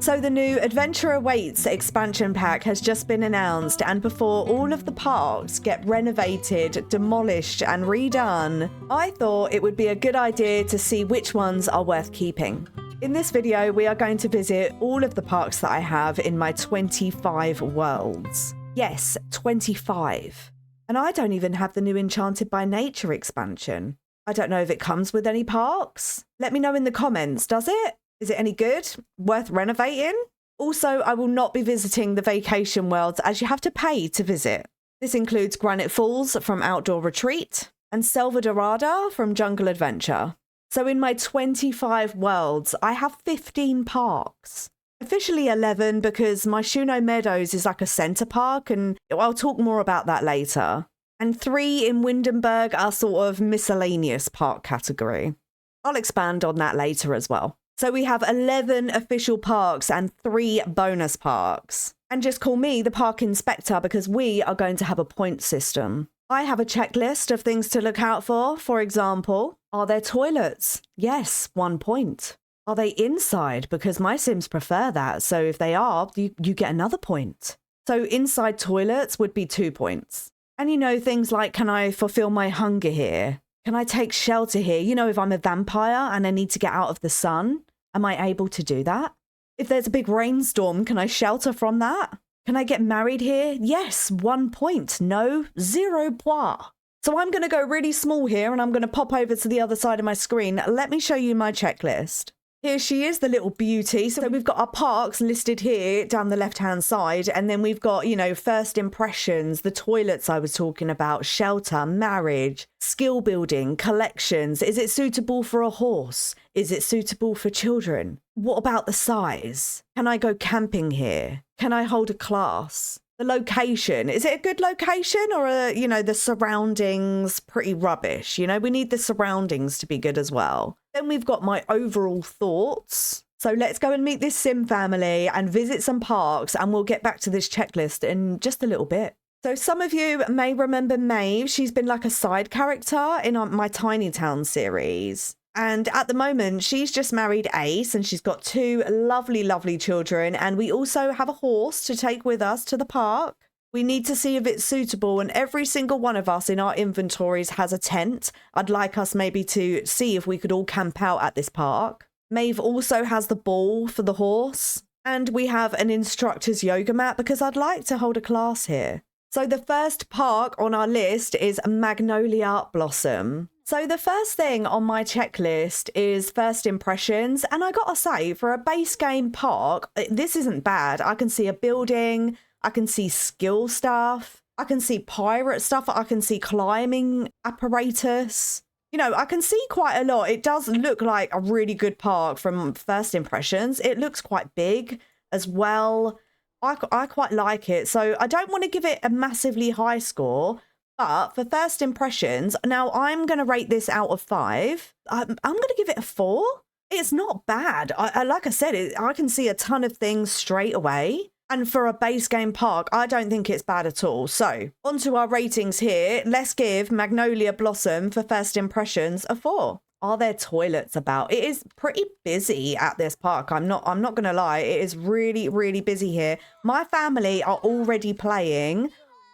So the new Adventure Awaits expansion pack has just been announced, and before all of the parks get renovated, demolished and redone, I thought it would be a good idea to see which ones are worth keeping. In this video, we are going to visit all of the parks that I have in my 25 worlds. Yes, 25. And I don't even have the new Enchanted by Nature expansion. I don't know if it comes with any parks. Let me know in the comments, does it? Is it any good? Worth renovating? Also, I will not be visiting the vacation worlds as you have to pay to visit. This includes Granite Falls from Outdoor Retreat and Selva Dorada from Jungle Adventure. So in my 25 worlds, I have 15 parks. Officially 11 because my Shuno Meadows is like a centre park, and I'll talk more about that later. And 3 in Windenburg are sort of miscellaneous park category. I'll expand on that later as well. So we have 11 official parks and 3 bonus parks. And just call me the park inspector because we are going to have a point system. I have a checklist of things to look out for. For example, are there toilets? Yes, 1 point. Are they inside? Because my Sims prefer that. So if they are, you get another point. So inside toilets would be 2 points. And you know, things like, can I fulfill my hunger here? Can I take shelter here? You know, if I'm a vampire and I need to get out of the sun, am I able to do that? If there's a big rainstorm, can I shelter from that? Can I get married here? Yes, 1 point. No, 0 points. So I'm going to go really small here and I'm going to pop over to the other side of my screen. Let me show you my checklist. Here she is, the little beauty. So we've got our parks listed here down the left-hand side. And then we've got, you know, first impressions, the toilets I was talking about, shelter, marriage, skill building, collections. Is it suitable for a horse? Is it suitable for children? What about the size? Can I go camping here? Can I hold a class? The location, is it a good location or, you know, the surroundings pretty rubbish? You know, we need the surroundings to be good as well. Then we've got my overall thoughts. So let's go and meet this Sim family and visit some parks, and we'll get back to this checklist in just a little bit. So some of you may remember Maeve. She's been like a side character in my Tiny Town series. And at the moment, she's just married Ace and she's got 2 lovely, lovely children. And we also have a horse to take with us to the park. We need to see if it's suitable. And every single one of us in our inventories has a tent. I'd like us maybe to see if we could all camp out at this park. Maeve also has the ball for the horse. And we have an instructor's yoga mat because I'd like to hold a class here. So the first park on our list is Magnolia Blossom. So the first thing on my checklist is first impressions. And I gotta say, for a base game park, this isn't bad. I can see a building, I can see skill stuff, I can see pirate stuff, I can see climbing apparatus. You know, I can see quite a lot. It does look like a really good park from first impressions. It looks quite big as well. I quite like it. So I don't want to give it a massively high score. But for first impressions, now I'm going to rate this out of 5. I'm going to give it a 4. It's not bad. Like I said, I can see a ton of things straight away. And for a base game park, I don't think it's bad at all. So onto our ratings here. Let's give Magnolia Blossom for first impressions a 4. Are there toilets about? It is pretty busy at this park. I'm not going to lie. It is really, really busy here. My family are already playing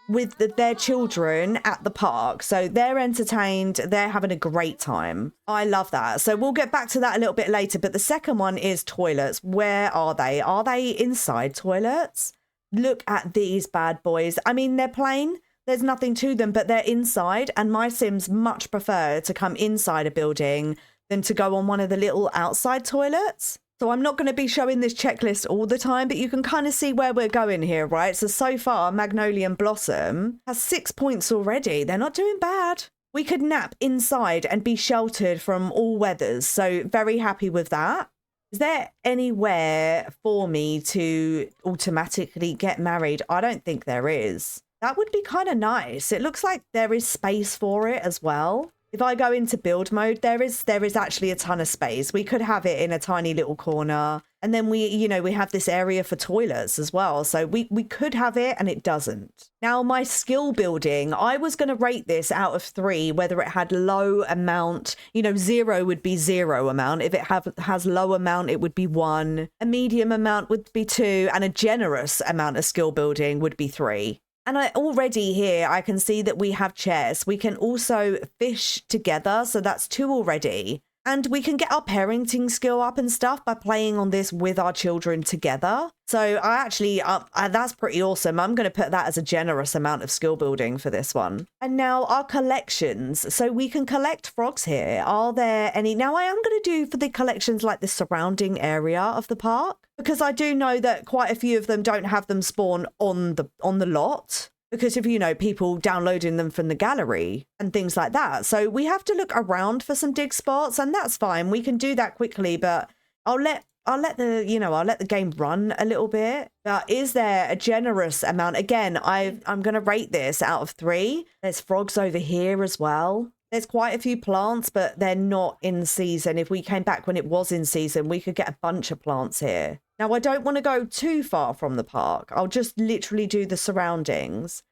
with their children at the park, so they're entertained, they're having a great time. I love that. So we'll get back to that a little bit later, but the second one is toilets. Where are they? Are they inside toilets? Look at these bad boys. I mean, they're plain, there's nothing to them, but they're inside, and my Sims much prefer to come inside a building than to go on one of the little outside toilets. So I'm not going to be showing this checklist all the time, but you can kind of see where we're going here, right? So far, Magnolia Blossom has 6 points already. They're not doing bad. We could nap inside and be sheltered from all weathers. So very happy with that. Is there anywhere for me to automatically get married? I don't think there is. That would be kind of nice. It looks like there is space for it as well. If I go into build mode, there is actually a ton of space. We could have it in a tiny little corner. And then we have this area for toilets as well. So we could have it and it doesn't. Now, my skill building, I was going to rate this out of 3, whether it had low amount, 0 would be 0 amount. If it has low amount, it would be 1. A medium amount would be 2. And a generous amount of skill building would be 3. And already here, I can see that we have chess. We can also fish together. So that's 2 already. And we can get our parenting skill up and stuff by playing on this with our children together. So I actually, that's pretty awesome. I'm going to put that as a generous amount of skill building for this one. And now our collections. So we can collect frogs here. Are there any? Now I am going to do for the collections like the surrounding area of the park, because I do know that quite a few of them don't have them spawn on the lot. Because of, people downloading them from the gallery and things like that. So we have to look around for some dig spots, and that's fine. We can do that quickly, but I'll let the game run a little bit. But is there a generous amount? Again, I'm going to rate this out of 3. There's frogs over here as well. There's quite a few plants, but they're not in season. If we came back when it was in season, we could get a bunch of plants here. Now, I don't want to go too far from the park. I'll just literally do the surroundings.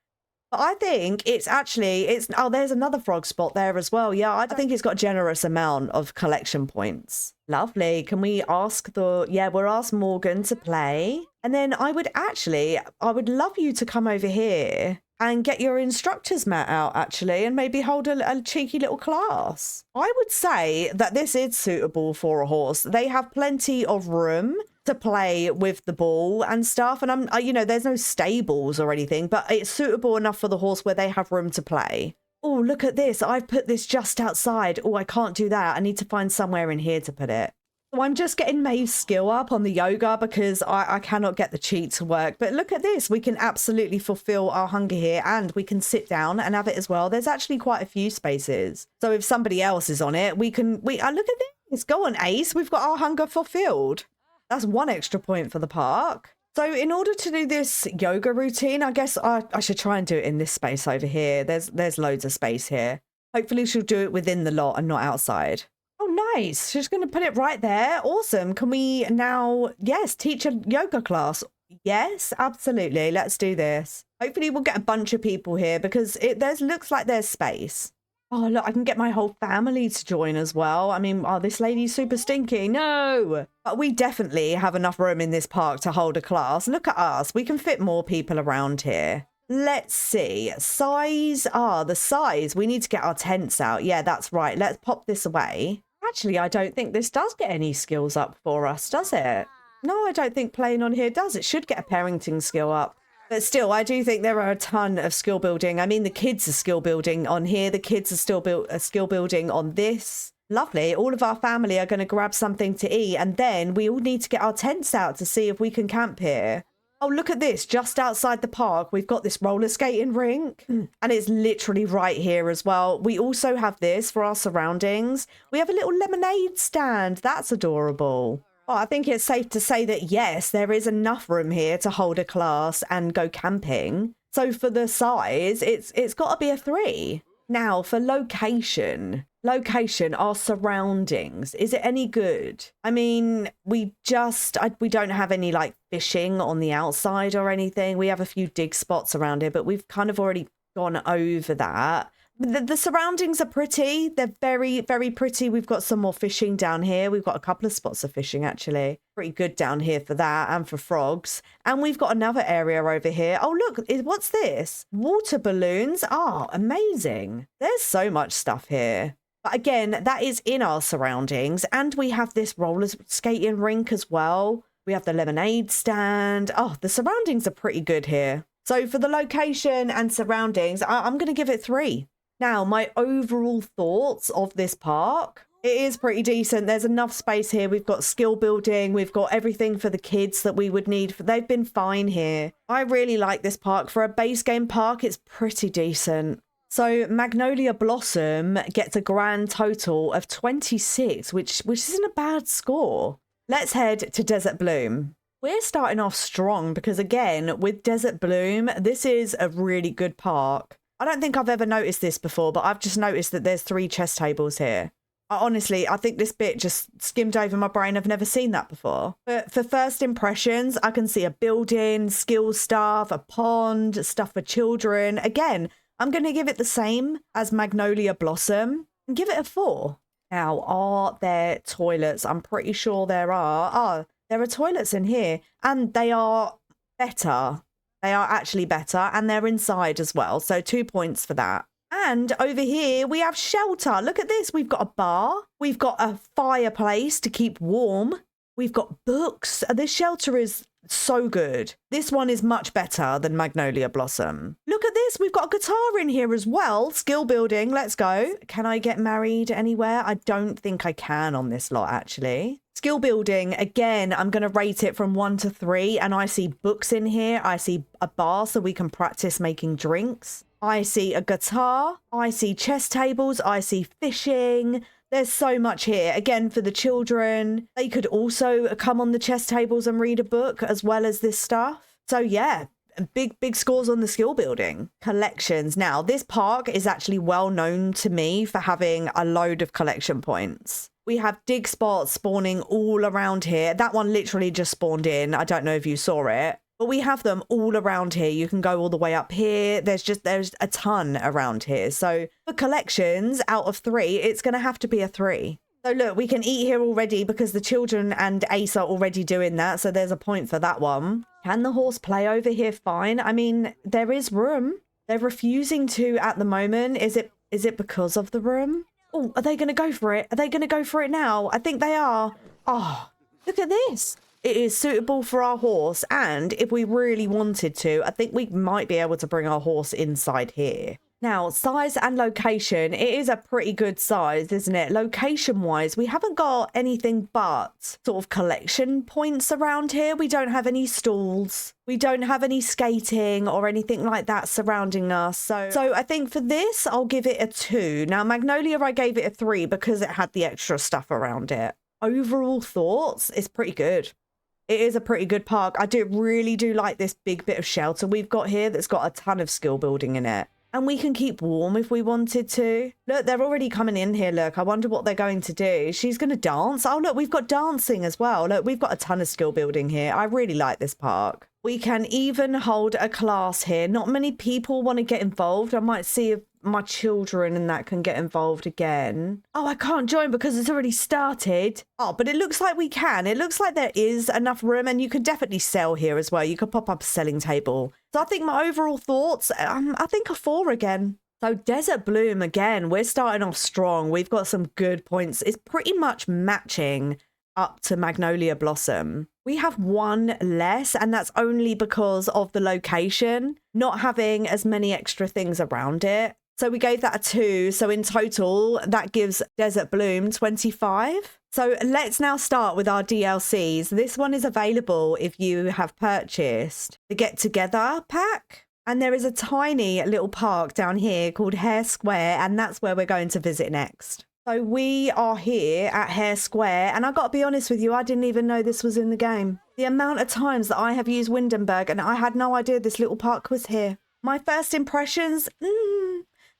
But I think there's another frog spot there as well. Yeah, I think it's got a generous amount of collection points. Lovely. Can we ask we'll ask Morgan to play. And then I would love you to come over here and get your instructor's mat out, actually, and maybe hold a cheeky little class. I would say that this is suitable for a horse. They have plenty of room to play with the ball and stuff. And there's no stables or anything, but it's suitable enough for the horse where they have room to play. Oh, look at this. I've put this just outside. Oh, I can't do that. I need to find somewhere in here to put it. So I'm just getting Maeve's skill up on the yoga because I cannot get the cheat to work. But look at this. We can absolutely fulfill our hunger here, and we can sit down and have it as well. There's actually quite a few spaces. So if somebody else is on it, look at this. Go on, Ace. We've got our hunger fulfilled. That's 1 extra point for the park. So in order to do this yoga routine, I guess I should try and do it in this space over here. There's loads of space here. Hopefully she'll do it within the lot and not outside. Oh, nice. She's going to put it right there. Awesome. Can we now, teach a yoga class? Yes, absolutely. Let's do this. Hopefully we'll get a bunch of people here because looks like there's space. Oh, look, I can get my whole family to join as well. I mean, this lady's super stinky. No! But we definitely have enough room in this park to hold a class. Look at us. We can fit more people around here. Let's see. Size. The size. We need to get our tents out. Yeah, that's right. Let's pop this away. Actually, I don't think this does get any skills up for us, does it? No, I don't think playing on here does. It should get a parenting skill up. But still, I do think there are a ton of skill building. I mean, the kids are skill building on here. The kids are still skill building on this. Lovely. All of our family are going to grab something to eat. And then we all need to get our tents out to see if we can camp here. Oh, look at this. Just outside the park, we've got this roller skating rink. And it's literally right here as well. We also have this for our surroundings. We have a little lemonade stand. That's adorable. Oh, I think it's safe to say that, yes, there is enough room here to hold a class and go camping. So for the size, it's got to be a 3. Now, for location, our surroundings, is it any good? I mean, we don't have any like fishing on the outside or anything. We have a few dig spots around here, but we've kind of already gone over that. The surroundings are pretty. They're very, very pretty. We've got some more fishing down here. We've got a couple of spots of fishing, actually. Pretty good down here for that and for frogs. And we've got another area over here. Oh, look, what's this? Water balloons. Oh, amazing. There's so much stuff here. But again, that is in our surroundings. And we have this roller skating rink as well. We have the lemonade stand. Oh, the surroundings are pretty good here. So for the location and surroundings, I'm going to give it 3. Now, my overall thoughts of this park, it is pretty decent. There's enough space here. We've got skill building. We've got everything for the kids that we would need. They've been fine here. I really like this park. For a base game park, it's pretty decent. So Magnolia Blossom gets a grand total of 26, which isn't a bad score. Let's head to Desert Bloom. We're starting off strong because, again, with Desert Bloom, this is a really good park. I don't think I've ever noticed this before, but I've just noticed that there's 3 chess tables here. Honestly, I think this bit just skimmed over my brain. I've never seen that before. But for first impressions, I can see a building, skill stuff, a pond, stuff for children. Again, I'm going to give it the same as Magnolia Blossom and give it a 4. Now, are there toilets? I'm pretty sure there are. Oh, there are toilets in here and they are better. They are actually better and they're inside as well. So 2 points for that. And over here, we have shelter. Look at this. We've got a bar. We've got a fireplace to keep warm. We've got books. This shelter is so good. This one is much better than Magnolia Blossom. Look at this. We've got a guitar in here as well. Skill building. Let's go. Can I get married anywhere? I don't think I can on this lot, actually. Skill building. Again, I'm going to rate it from 1 to 3. And I see books in here. I see a bar so we can practice making drinks. I see a guitar, I see chess tables, I see fishing. There's so much here. Again, for the children, they could also come on the chess tables and read a book as well as this stuff. So yeah, big scores on the skill building. Collections. Now, this park is actually well known to me for having a load of collection points. We have dig spots spawning all around here. That one literally just spawned in. I don't know if you saw it. But we have them all around here. You can go all the way up here. There's a ton around here. So for collections, out of 3, it's going to have to be a 3. So look, we can eat here already because the children and Ace are already doing that. So there's a point for that one. Can the horse play over here fine? I mean, there is room. They're refusing to at the moment. Is it because of the room? Oh, are they going to go for it? Are they going to go for it now? I think they are. Oh, look at this. It is suitable for our horse, and if we really wanted to, I think we might be able to bring our horse inside here. Now, size and location, it is a pretty good size, isn't it? Location-wise, we haven't got anything but sort of collection points around here. We don't have any stalls. We don't have any skating or anything like that surrounding us. So I think for this, I'll give it a 2. Now, Magnolia, I gave it a 3 because it had the extra stuff around it. Overall thoughts, it's pretty good. It is a pretty good park. I really do like this big bit of shelter we've got here that's got a ton of skill building in it. And we can keep warm if we wanted to. Look, they're already coming in here, look. I wonder what they're going to do. She's going to dance. Oh, look, we've got dancing as well. Look, we've got a ton of skill building here. I really like this park. We can even hold a class here. Not many people want to get involved. I might see if my children and that can get involved again. Oh, I can't join because it's already started. Oh, but it looks like we can. It looks like there is enough room and you could definitely sell here as well. You could pop up a selling table. So I think my overall thoughts, I think a 4 again. So Desert Bloom, again, we're starting off strong. We've got some good points. It's pretty much matching up to Magnolia Blossom. We have 1 less, and that's only because of the location, not having as many extra things around it. So we gave that a 2. So in total, that gives Desert Bloom 25. So let's now start with our DLCs. This one is available if you have purchased the Get Together pack. And there is a tiny little park down here called Hare Square, and that's where we're going to visit next. So we are here at Hare Square, and I've got to be honest with you, I didn't even know this was in the game. The amount of times that I have used Windenburg, and I had no idea this little park was here. My first impressions,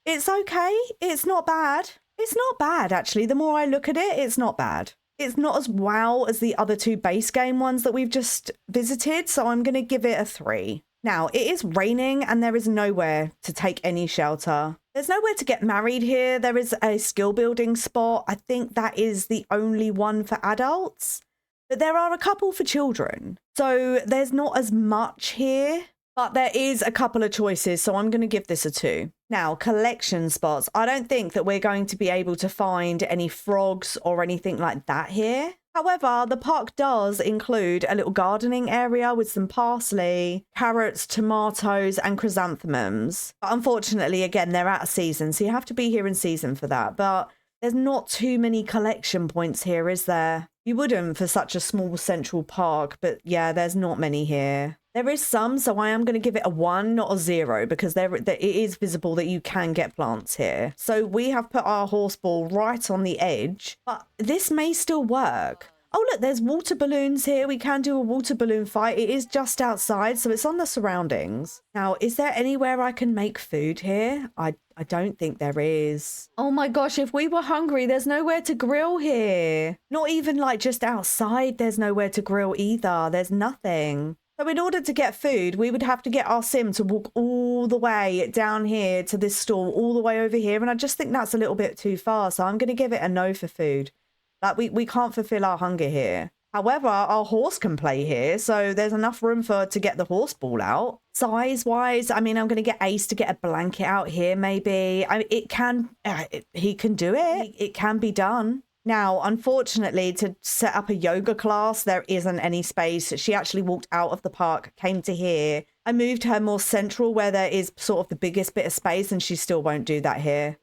it's okay. It's not bad. It's not bad, actually. The more I look at it, it's not bad. It's not as wow as the other 2 base game ones that we've just visited, so I'm going to give it a 3. Now, it is raining and there is nowhere to take any shelter. There's nowhere to get married here. There is a skill building spot. I think that is the only one for adults, but there are a couple for children. So there's not as much here, but there is a couple of choices. So I'm going to give this a 2. Now, collection spots. I don't think that we're going to be able to find any frogs or anything like that here. However, the park does include a little gardening area with some parsley, carrots, tomatoes, and chrysanthemums. But unfortunately, again, they're out of season, so you have to be here in season for that. But there's not too many collection points here, is there? You wouldn't for such a small central park, but yeah, there's not many here. There is some, so I am going to give it a 1, not a 0, because it is visible that you can get plants here. So we have put our horse ball right on the edge, but this may still work. Oh, look, there's water balloons here. We can do a water balloon fight. It is just outside, so it's on the surroundings. Now, is there anywhere I can make food here? I don't think there is. Oh my gosh, if we were hungry, there's nowhere to grill here. Not even like just outside, there's nowhere to grill either. There's nothing. So in order to get food, we would have to get our sim to walk all the way down here to this stall, all the way over here. And I just think that's a little bit too far. So I'm going to give it a no for food. Like we can't fulfill our hunger here. However, our horse can play here. So there's enough room to get the horse ball out. Size-wise, I mean, I'm going to get Ace to get a blanket out here, maybe. He can do it. It can be done. Now, unfortunately, to set up a yoga class, there isn't any space. She actually walked out of the park, came to here. I moved her more central where there is sort of the biggest bit of space, and she still won't do that here.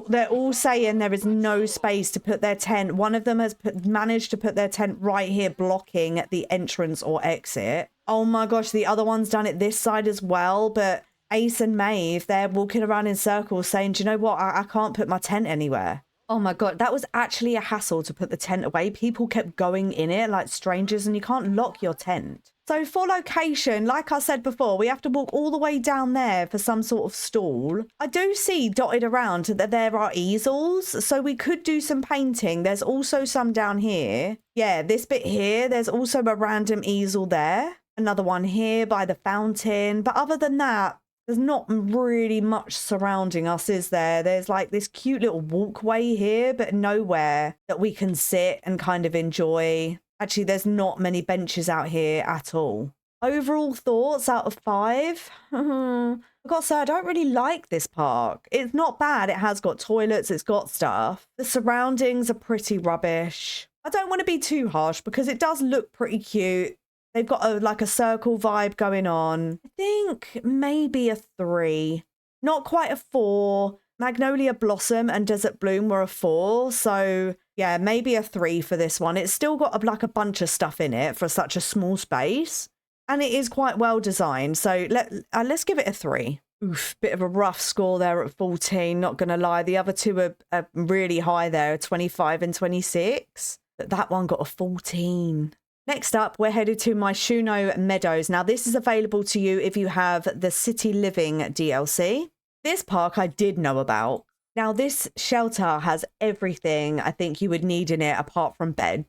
They're all saying there is no space to put their tent. One of them has managed to put their tent right here, blocking the entrance or exit. Oh my gosh, the other one's done it this side as well, but Ace and Maeve, they're walking around in circles saying, do you know what? I can't put my tent anywhere. Oh my God, that was actually a hassle to put the tent away. People kept going in it like strangers, and you can't lock your tent. So for location, like I said before, we have to walk all the way down there for some sort of stall. I do see dotted around that there are easels, so we could do some painting. There's also some down here. Yeah, this bit here, there's also a random easel there. Another one here by the fountain. But other than that, there's not really much surrounding us, is there? There's like this cute little walkway here, but nowhere that we can sit and kind of enjoy. Actually, there's not many benches out here at all. Overall thoughts out of 5? I've got to say, I don't really like this park. It's not bad. It has got toilets. It's got stuff. The surroundings are pretty rubbish. I don't want to be too harsh because it does look pretty cute. They've got like a circle vibe going on. I think maybe a 3. Not quite a 4. Magnolia Blossom and Desert Bloom were a 4. So yeah, maybe a 3 for this one. It's still got like a bunch of stuff in it for such a small space. And it is quite well designed. So let's give it a 3. Oof, bit of a rough score there at 14. Not going to lie. The other two are really high there, 25 and 26. But that one got a 14. Next up, we're headed to Myshuno Meadows. Now, this is available to you if you have the City Living DLC. This park I did know about. Now, this shelter has everything I think you would need in it apart from beds.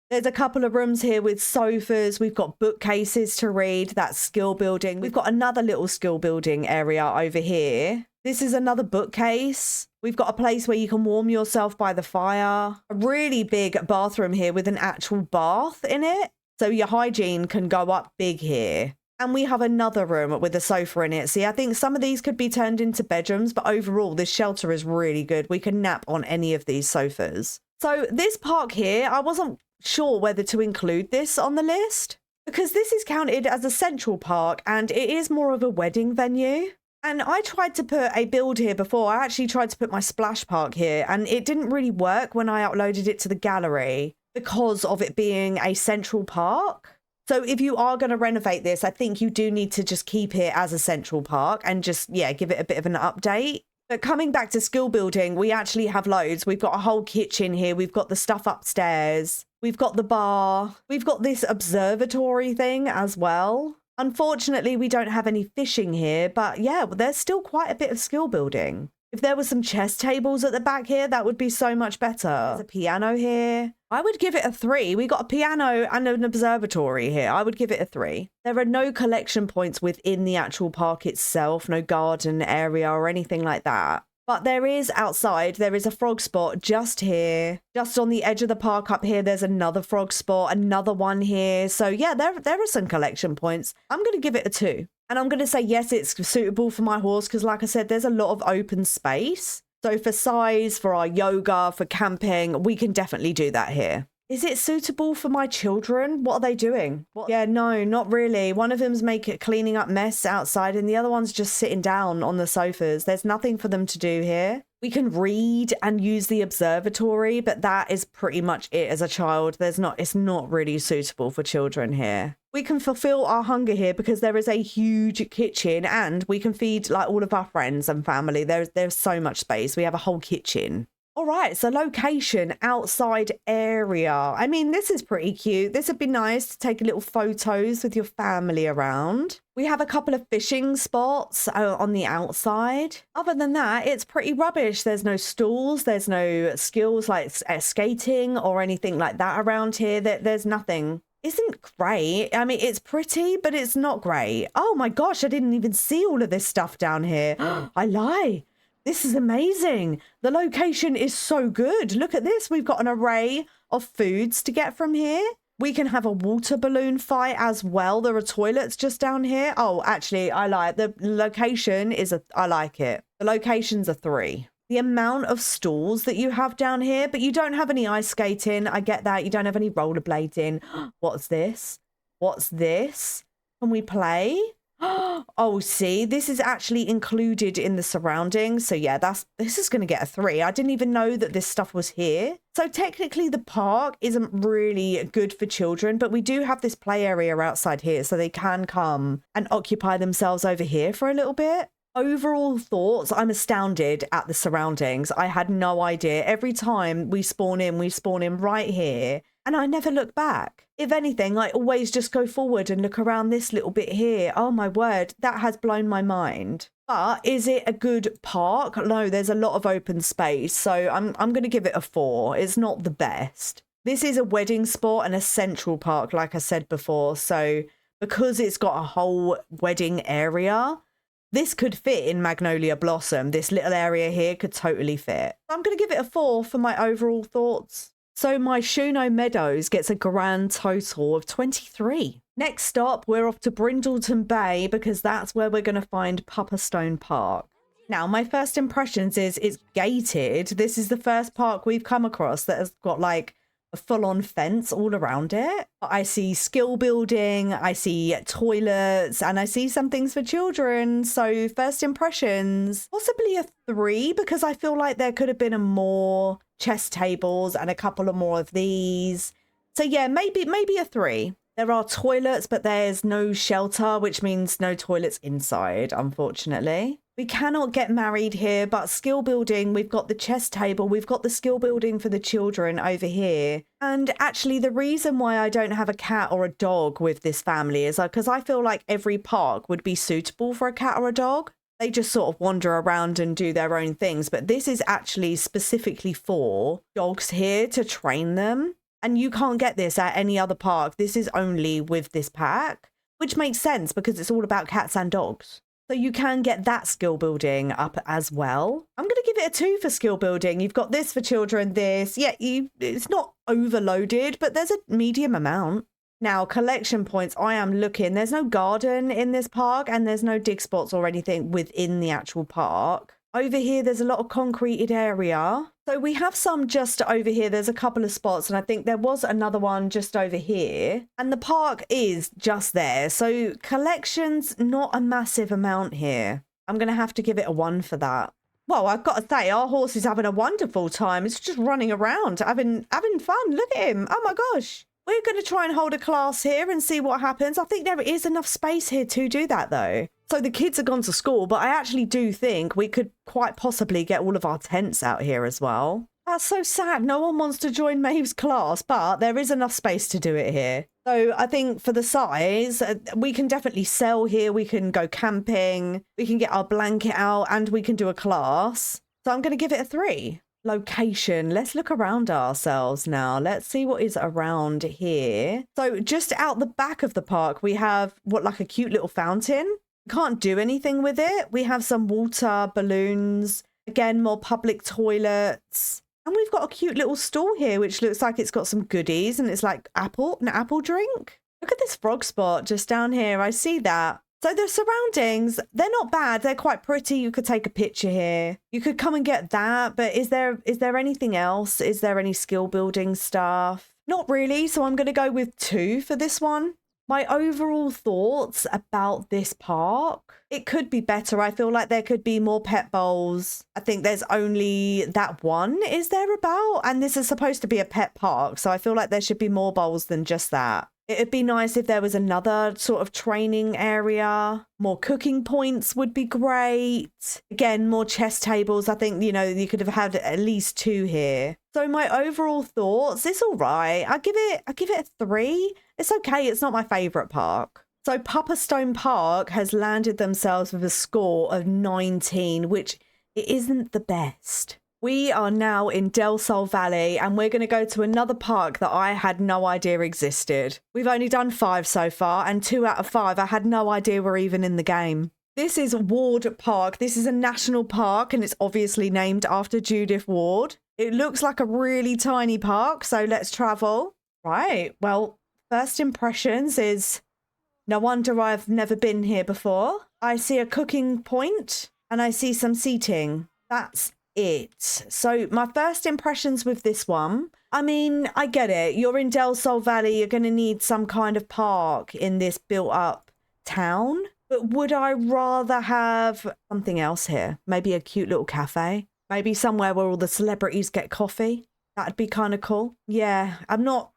There's a couple of rooms here with sofas. We've got bookcases to read. That's skill building. We've got another little skill building area over here. This is another bookcase. We've got a place where you can warm yourself by the fire. A really big bathroom here with an actual bath in it. So your hygiene can go up big here. And we have another room with a sofa in it. See, I think some of these could be turned into bedrooms, but overall, this shelter is really good. We can nap on any of these sofas. So this park here, I wasn't sure whether to include this on the list because this is counted as a central park and it is more of a wedding venue. And I tried to put a build here before. I actually tried to put my splash park here and it didn't really work when I uploaded it to the gallery because of it being a central park. So if you are going to renovate this, I think you do need to just keep it as a central park and just, yeah, give it a bit of an update. But coming back to skill building, we actually have loads. We've got a whole kitchen here. We've got the stuff upstairs. We've got the bar. We've got this observatory thing as well. Unfortunately, we don't have any fishing here, but yeah, there's still quite a bit of skill building. If there were some chess tables at the back here, that would be so much better. There's a piano here. I would give it a 3. We got a piano and an observatory here. I would give it a 3. There are no collection points within the actual park itself, no garden area or anything like that. But there is outside, there is a frog spot just here. Just on the edge of the park up here, there's another frog spot, another one here. So yeah, there are some collection points. I'm going to give it a 2. And I'm going to say, yes, it's suitable for my horse because like I said, there's a lot of open space. So for size, for our yoga, for camping, we can definitely do that here. Is it suitable for my children? What are they doing? Yeah, no, not really. One of them's cleaning up mess outside and the other one's just sitting down on the sofas. There's nothing for them to do here. We can read and use the observatory, but that is pretty much it as a child. It's not really suitable for children here. We can fulfill our hunger here because there is a huge kitchen and we can feed like all of our friends and family. There's so much space. We have a whole kitchen. All right, so location, outside area. I mean, this is pretty cute. This would be nice to take a little photos with your family around. We have a couple of fishing spots on the outside. Other than that, it's pretty rubbish. There's no stools. There's no skills like skating or anything like that around here. There's nothing. Isn't great. I mean, it's pretty, but it's not great. Oh my gosh, I didn't even see all of this stuff down here. I lie. This is amazing. The location is so good. Look at this. We've got an array of foods to get from here. We can have a water balloon fight as well. There are toilets just down here. Oh, actually, I like the location I like it. The location's a 3. The amount of stalls that you have down here, but you don't have any ice skating. I get that. You don't have any rollerblading. What's this? What's this? Can we play? Oh, see, this is actually included in the surroundings. So yeah, this is going to get a 3. I didn't even know that this stuff was here. So technically the park isn't really good for children, but we do have this play area outside here, so they can come and occupy themselves over here for a little bit. Overall thoughts, I'm astounded at the surroundings. I had no idea. Every time we spawn in right here, and I never look back. If anything, I always just go forward and look around this little bit here. Oh my word, that has blown my mind. But is it a good park? No, there's a lot of open space, so I'm going to give it a 4. It's not the best. This is a wedding spot and a central park, like I said before. So because it's got a whole wedding area, this could fit in Magnolia Blossom. This little area here could totally fit. I'm going to give it a 4 for my overall thoughts. So my Shuno Meadows gets a grand total of 23. Next stop, we're off to Brindleton Bay because that's where we're going to find Puppastone Park. Now, my first impressions is it's gated. This is the first park we've come across that has got like a full-on fence all around it. I see skill building, I see toilets, and I see some things for children. So first impressions, possibly a 3 because I feel like there could have been a more chess tables and a couple of more of these. So yeah, maybe a 3. There are toilets, but there's no shelter, which means no toilets inside, unfortunately. We cannot get married here, but skill building, we've got the chess table, we've got the skill building for the children over here. And actually the reason why I don't have a cat or a dog with this family is because I feel like every park would be suitable for a cat or a dog. They just sort of wander around and do their own things. But this is actually specifically for dogs here to train them. And you can't get this at any other park. This is only with this pack, which makes sense because it's all about cats and dogs. So you can get that skill building up as well. I'm going to give it a 2 for skill building. You've got this for children, this. Yeah, it's not overloaded, but there's a medium amount. Now, collection points, I am looking. There's no garden in this park and there's no dig spots or anything within the actual park. Over here, there's a lot of concreted area. So we have some just over here. There's a couple of spots and I think there was another one just over here. And the park is just there. So collections, not a massive amount here. I'm going to have to give it a 1 for that. Well, I've got to say, our horse is having a wonderful time. It's just running around, having fun. Look at him. Oh my gosh. We're going to try and hold a class here and see what happens. I think there is enough space here to do that, though. So the kids have gone to school, but I actually do think we could quite possibly get all of our tents out here as well. That's so sad. No one wants to join Maeve's class, but there is enough space to do it here. So I think for the size, we can definitely sell here. We can go camping. We can get our blanket out and we can do a class. So I'm going to give it a 3. Location. Let's look around ourselves now. Let's see what is around here. So just out the back of the park, we have like a cute little fountain. Can't do anything with it. We have some water balloons. Again, more public toilets. And we've got a cute little stall here, which looks like it's got some goodies and it's like an apple drink. Look at this frog spot just down here. I see that. So the surroundings, they're not bad. They're quite pretty. You could take a picture here. You could come and get that. But is there anything else? Is there any skill building stuff? Not really. So I'm going to go with 2 for this one. My overall thoughts about this park, it could be better. I feel like there could be more pet bowls. I think there's only that one, is there about? And this is supposed to be a pet park. So I feel like there should be more bowls than just that. It'd be nice if there was another sort of training area. More cooking points would be great. Again, more chess tables. I think, you know, you could have had at least 2 here. So my overall thoughts, it's all right. I give it a 3. It's okay. It's not my favorite park. So Papa Stone Park has landed themselves with a score of 19, which it isn't the best. We are now in Del Sol Valley and we're going to go to another park that I had no idea existed. We've only done 5 so far and 2 out of 5 I had no idea were even in the game. This is Ward Park. This is a national park and it's obviously named after Judith Ward. It looks like a really tiny park, so let's travel. Right, well, first impressions is no wonder I've never been here before. I see a cooking point and I see some seating. That's it. So my first impressions with this one, I mean, I get it. You're in Del Sol Valley. You're going to need some kind of park in this built up town. But would I rather have something else here? Maybe a cute little cafe? Maybe somewhere where all the celebrities get coffee? That'd be kind of cool. Yeah, I'm not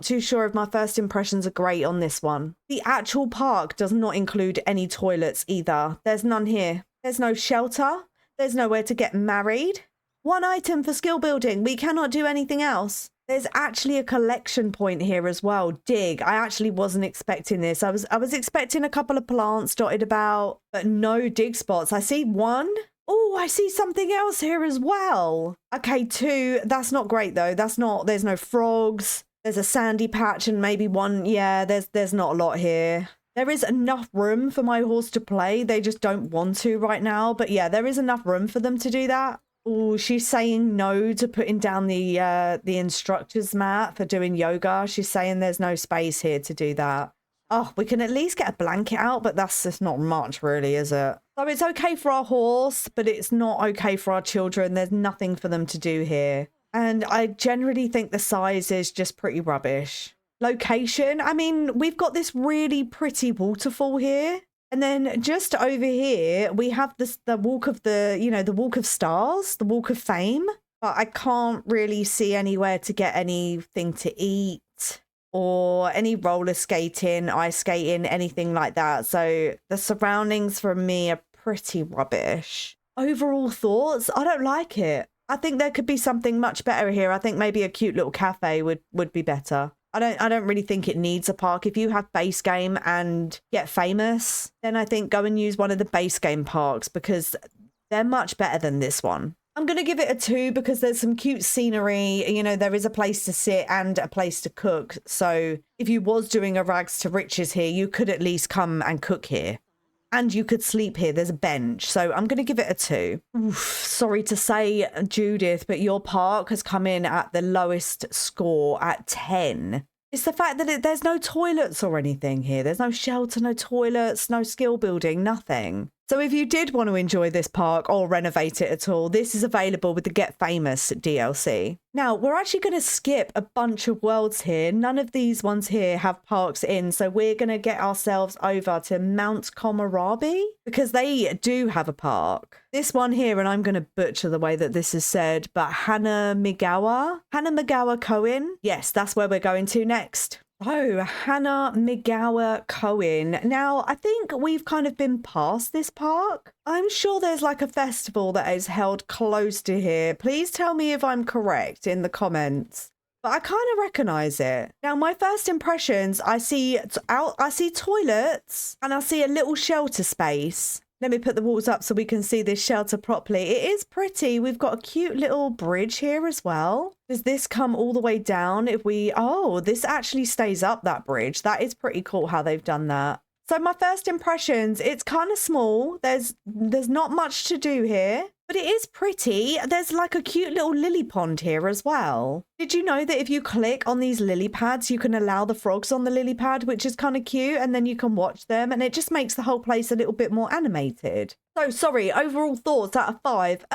too sure if my first impressions are great on this one. The actual park does not include any toilets either. There's none here. There's no shelter. There's nowhere to get married. 1 item for skill building. We cannot do anything else. There's actually a collection point here as well. Dig. I actually wasn't expecting this. I was expecting a couple of plants dotted about, but no dig spots. I see 1. Oh, I see something else here as well. Okay, 2. That's not great though. There's no frogs. There's a sandy patch and maybe 1. Yeah, there's not a lot here. There is enough room for my horse to play. They just don't want to right now. But yeah, there is enough room for them to do that. Oh, she's saying no to putting down the instructor's mat for doing yoga. She's saying there's no space here to do that. Oh, we can at least get a blanket out, but that's just not much really, is it? So it's okay for our horse, but it's not okay for our children. There's nothing for them to do here. And I generally think the size is just pretty rubbish. Location, I mean, we've got this really pretty waterfall here. And then just over here, we have the walk of the walk of stars, the walk of fame. But I can't really see anywhere to get anything to eat or any roller skating, ice skating, anything like that. So the surroundings for me are pretty rubbish. Overall thoughts, I don't like it. I think there could be something much better here. I think maybe a cute little cafe would be better. I don't really think it needs a park. If you have base game and get famous, then I think go and use one of the base game parks because they're much better than this one. I'm going to give it a 2 because there's some cute scenery. You know, there is a place to sit and a place to cook. So if you was doing a rags to riches here, you could at least come and cook here. And you could sleep here. There's a bench. So I'm going to give it a 2. Oof, sorry to say, Judith, but your park has come in at the lowest score at 10. It's the fact that there's no toilets or anything here. There's no shelter, no toilets, no skill building, nothing. So if you did want to enjoy this park or renovate it at all, this is available with the Get Famous DLC. Now, we're actually going to skip a bunch of worlds here. None of these ones here have parks in, so we're going to get ourselves over to Mount Komorabi because they do have a park. This one here, and I'm going to butcher the way that this is said, but Hanamigawa Koen. Yes, that's where we're going to next. Oh, Hanamigawa Koen. Now, I think we've kind of been past this park. I'm sure there's like a festival that is held close to here. Please tell me if I'm correct in the comments. But I kind of recognize it. Now, my first impressions, I see toilets and I see a little shelter space. Let me put the walls up so we can see this shelter properly. It is pretty. We've got a cute little bridge here as well. Does this come all the way down if we... Oh, this actually stays up, that bridge. That is pretty cool how they've done that. So my first impressions, it's kind of small. There's not much to do here, but it is pretty. There's like a cute little lily pond here as well. Did you know that if you click on these lily pads, you can allow the frogs on the lily pad, which is kind of cute, and then you can watch them, and it just makes the whole place a little bit more animated. So sorry, overall thoughts out of 5,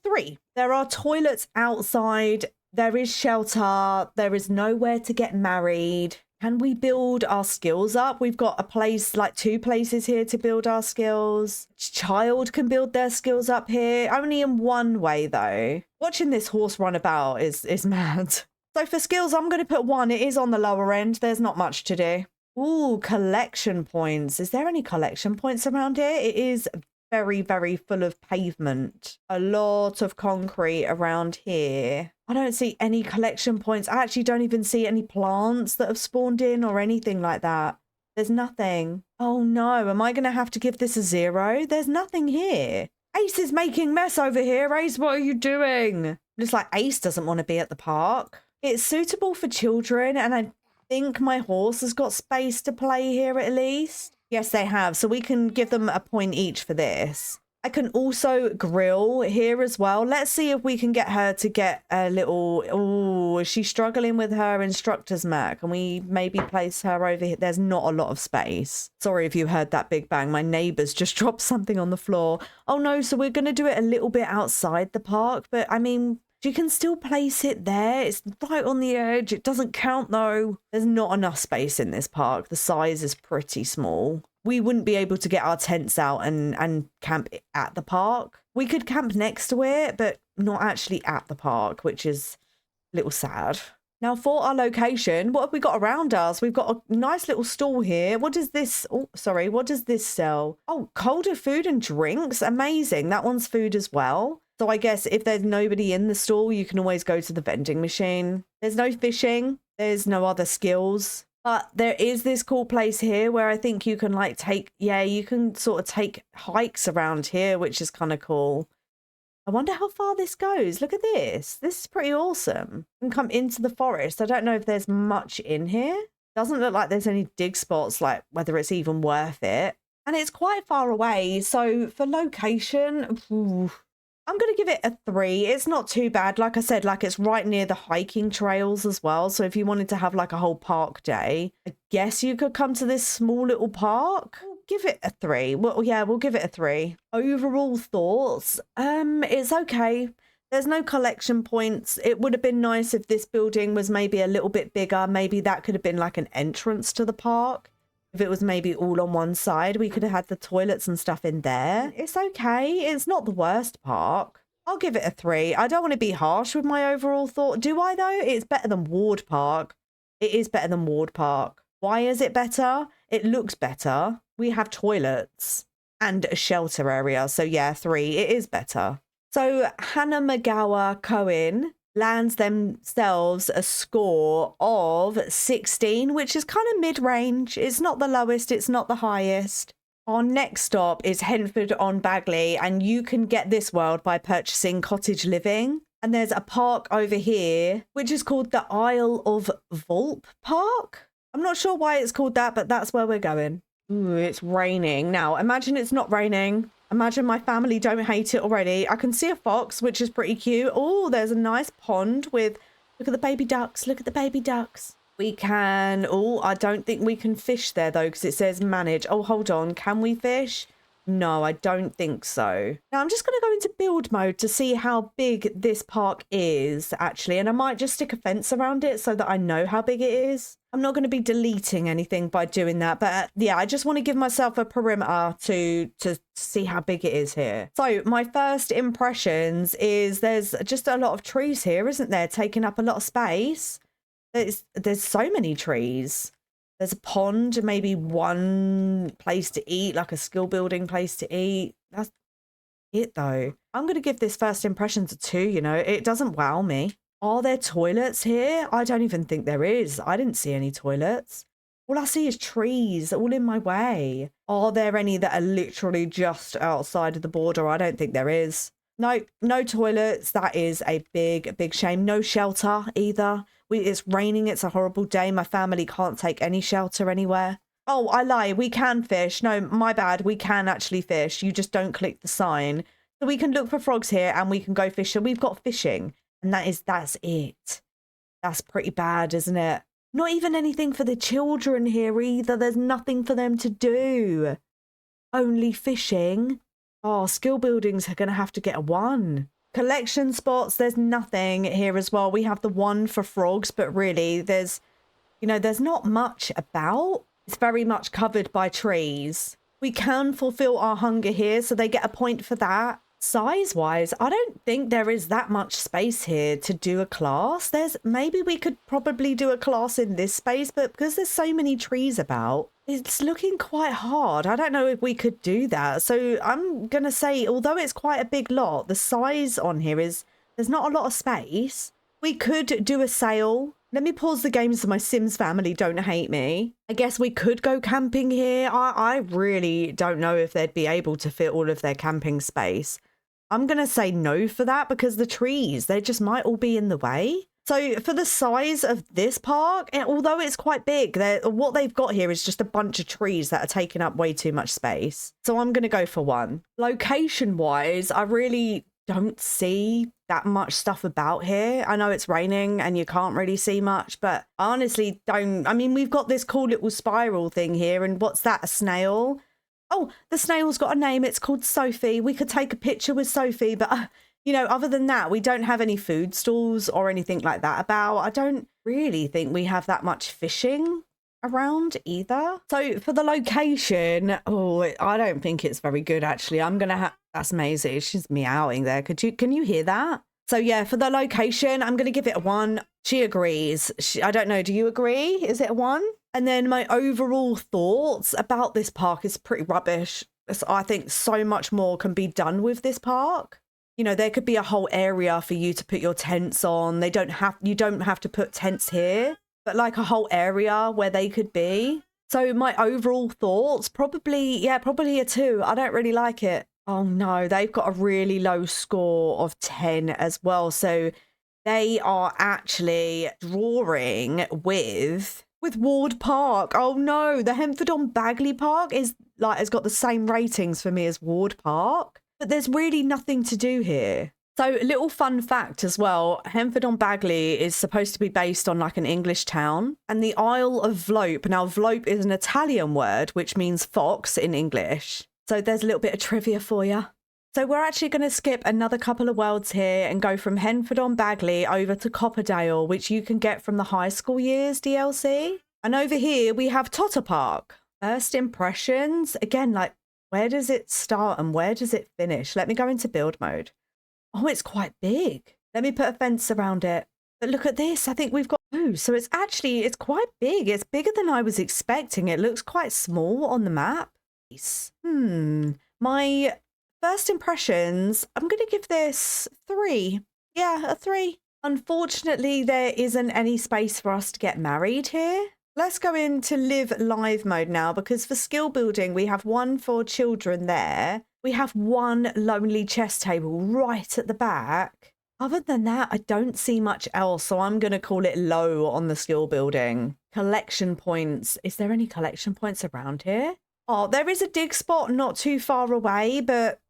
3. There are toilets outside. There is shelter. There is nowhere to get married. Can we build our skills up? We've got a place, like 2 places here to build our skills. Child can build their skills up here. Only in one way, though. Watching this horse run about is mad. So for skills, I'm going to put 1. It is on the lower end. There's not much to do. Ooh, collection points. Is there any collection points around here? It is very, very full of pavement. A lot of concrete around here. I don't see any collection points. I actually don't even see any plants that have spawned in or anything like that. There's nothing. Oh no, am I going to have to give this a 0? There's nothing here. Ace is making mess over here. Ace, what are you doing? It's like Ace doesn't want to be at the park. It's suitable for children, and I think my horse has got space to play here at least. Yes, they have. So we can give them a point each for this. I can also grill here as well. Let's see if we can get her to get a little... Oh, is she struggling with her instructor's mat? Can we maybe place her over here? There's not a lot of space. Sorry if you heard that big bang. My neighbours just dropped something on the floor. Oh no, so we're going to do it a little bit outside the park. But I mean... you can still place it there. It's right on the edge. It doesn't count though. There's not enough space in this park. The size is pretty small. We wouldn't be able to get our tents out and camp at the park. We could camp next to it, but not actually at the park, which is a little sad. Now for our location, what have we got around us? We've got a nice little stall here. What does this... oh, sorry. What does this sell? Oh, colder food and drinks. Amazing. That one's food as well. So I guess if there's nobody in the stall, you can always go to the vending machine. There's no fishing. There's no other skills. But there is this cool place here where I think you can like take... yeah, you can sort of take hikes around here, which is kind of cool. I wonder how far this goes. Look at this. This is pretty awesome. You can come into the forest. I don't know if there's much in here. Doesn't look like there's any dig spots, like whether it's even worth it. And it's quite far away. So for location... ooh, I'm going to give it a 3. It's not too bad. Like I said, like it's right near the hiking trails as well. So if you wanted to have like a whole park day, I guess you could come to this small little park. We'll give it a 3. Well, yeah, we'll give it a 3. Overall thoughts. It's okay. There's no collection points. It would have been nice if this building was maybe a little bit bigger. Maybe that could have been like an entrance to the park. If it was maybe all on one side, we could have had the toilets and stuff in there. It's okay. It's not the worst park. I'll give it a 3. I don't want to be harsh with my overall thought. Do I, though? It's better than Ward Park. It is better than Ward Park. Why is it better? It looks better. We have toilets and a shelter area. So, yeah, 3. It is better. So, Hannah McGower Cohen lands themselves a score of 16, which is kind of mid-range. It's not the lowest, it's not the highest. Our next stop is Henford-on-Bagley, and you can get this world by purchasing Cottage Living. And there's a park over here, which is called the Isle of Volp Park. I'm not sure why it's called that, but that's where we're going. Ooh, it's raining. Now, imagine it's not raining. Imagine my family don't hate it already. I can see a fox, which is pretty cute. Oh, there's a nice pond with... look at the baby ducks. Look at the baby ducks. We can... oh, I don't think we can fish there, though, because it says manage. Oh, hold on. Can we fish? No, I don't think so. Now, I'm just going to go into build mode to see how big this park is, actually. And I might just stick a fence around it so that I know how big it is. I'm not going to be deleting anything by doing that. But yeah, I just want to give myself a perimeter to see how big it is here. So my first impressions is there's just a lot of trees here, isn't there? Taking up a lot of space. There's so many trees. There's a pond, maybe one place to eat, like a skill building place to eat. That's it, though. I'm going to give this first impressions a 2, you know. It doesn't wow me. Are there toilets here? I don't even think there is. I didn't see any toilets. All I see is trees all in my way. Are there any that are literally just outside of the border? I don't think there is. No, no toilets. That is a big, big shame. No shelter either. It's raining. It's a horrible day. My family can't take any shelter anywhere. Oh, I lie. We can fish. No, my bad. We can actually fish. You just don't click the sign. So we can look for frogs here and we can go fishing. We've got fishing. And that's it. That's pretty bad, isn't it? Not even anything for the children here either. There's nothing for them to do. Only fishing. Oh, skill buildings are going to have to get a 1. Collection spots, there's nothing here as well. We have the 1 for frogs, but really there's not much about. It's very much covered by trees. We can fulfill our hunger here, so they get a point for that. Size-wise, I don't think there is that much space here to do a class. Maybe we could probably do a class in this space, but because there's so many trees about, it's looking quite hard. I don't know if we could do that. So I'm gonna say, although it's quite a big lot, the size on here there's not a lot of space. We could do a sail. Let me pause the game so my Sims family don't hate me. I guess we could go camping here. I really don't know if they'd be able to fit all of their camping space. I'm going to say no for that because the trees, they just might all be in the way. So for the size of this park, although it's quite big, what they've got here is just a bunch of trees that are taking up way too much space. So I'm going to go for 1. Location-wise, I really don't see that much stuff about here. I know it's raining and you can't really see much, but I honestly don't. I mean, we've got this cool little spiral thing here, and what's that, a snail? Oh, the snail's got a name. It's called Sophie. We could take a picture with Sophie, but you know, other than that, we don't have any food stalls or anything like that about. I don't really think we have that much fishing around either. So for the location, oh, I don't think it's very good actually. I'm gonna have, that's Maisie, she's meowing there. Can you hear that? So yeah, for the location, I'm gonna give it a 1. She agrees. I don't know, do you agree? Is it a 1? And then my overall thoughts about this park is pretty rubbish. I think so much more can be done with this park. You know, there could be a whole area for you to put your tents on. You don't have to put tents here, but like a whole area where they could be. So my overall thoughts, probably a 2. I don't really like it. Oh no, they've got a really low score of 10 as well. So they are actually drawing with Ward Park. Oh no, the Henford on Bagley Park has got the same ratings for me as Ward Park, but there's really nothing to do here. So little fun fact as well, Henford on Bagley is supposed to be based on like an English town, and the Isle of Vlope. Now Vlope is an Italian word which means fox in English. So there's a little bit of trivia for you. So we're actually going to skip another couple of worlds here and go from Henford on Bagley over to Copperdale, which you can get from the High School Years DLC. And over here we have Totter Park. First impressions, again, like where does it start and where does it finish? Let me go into build mode. Oh, it's quite big. Let me put a fence around it. But look at this. I think we've got, oh, so it's quite big. It's bigger than I was expecting. It looks quite small on the map. My first impressions, I'm going to give this 3. Yeah, a 3. Unfortunately, there isn't any space for us to get married here. Let's go into live live mode now, because for skill building, we have 1 for children there. We have 1 lonely chess table right at the back. Other than that, I don't see much else, so I'm going to call it low on the skill building. Collection points. Is there any collection points around here? Oh, there is a dig spot not too far away, but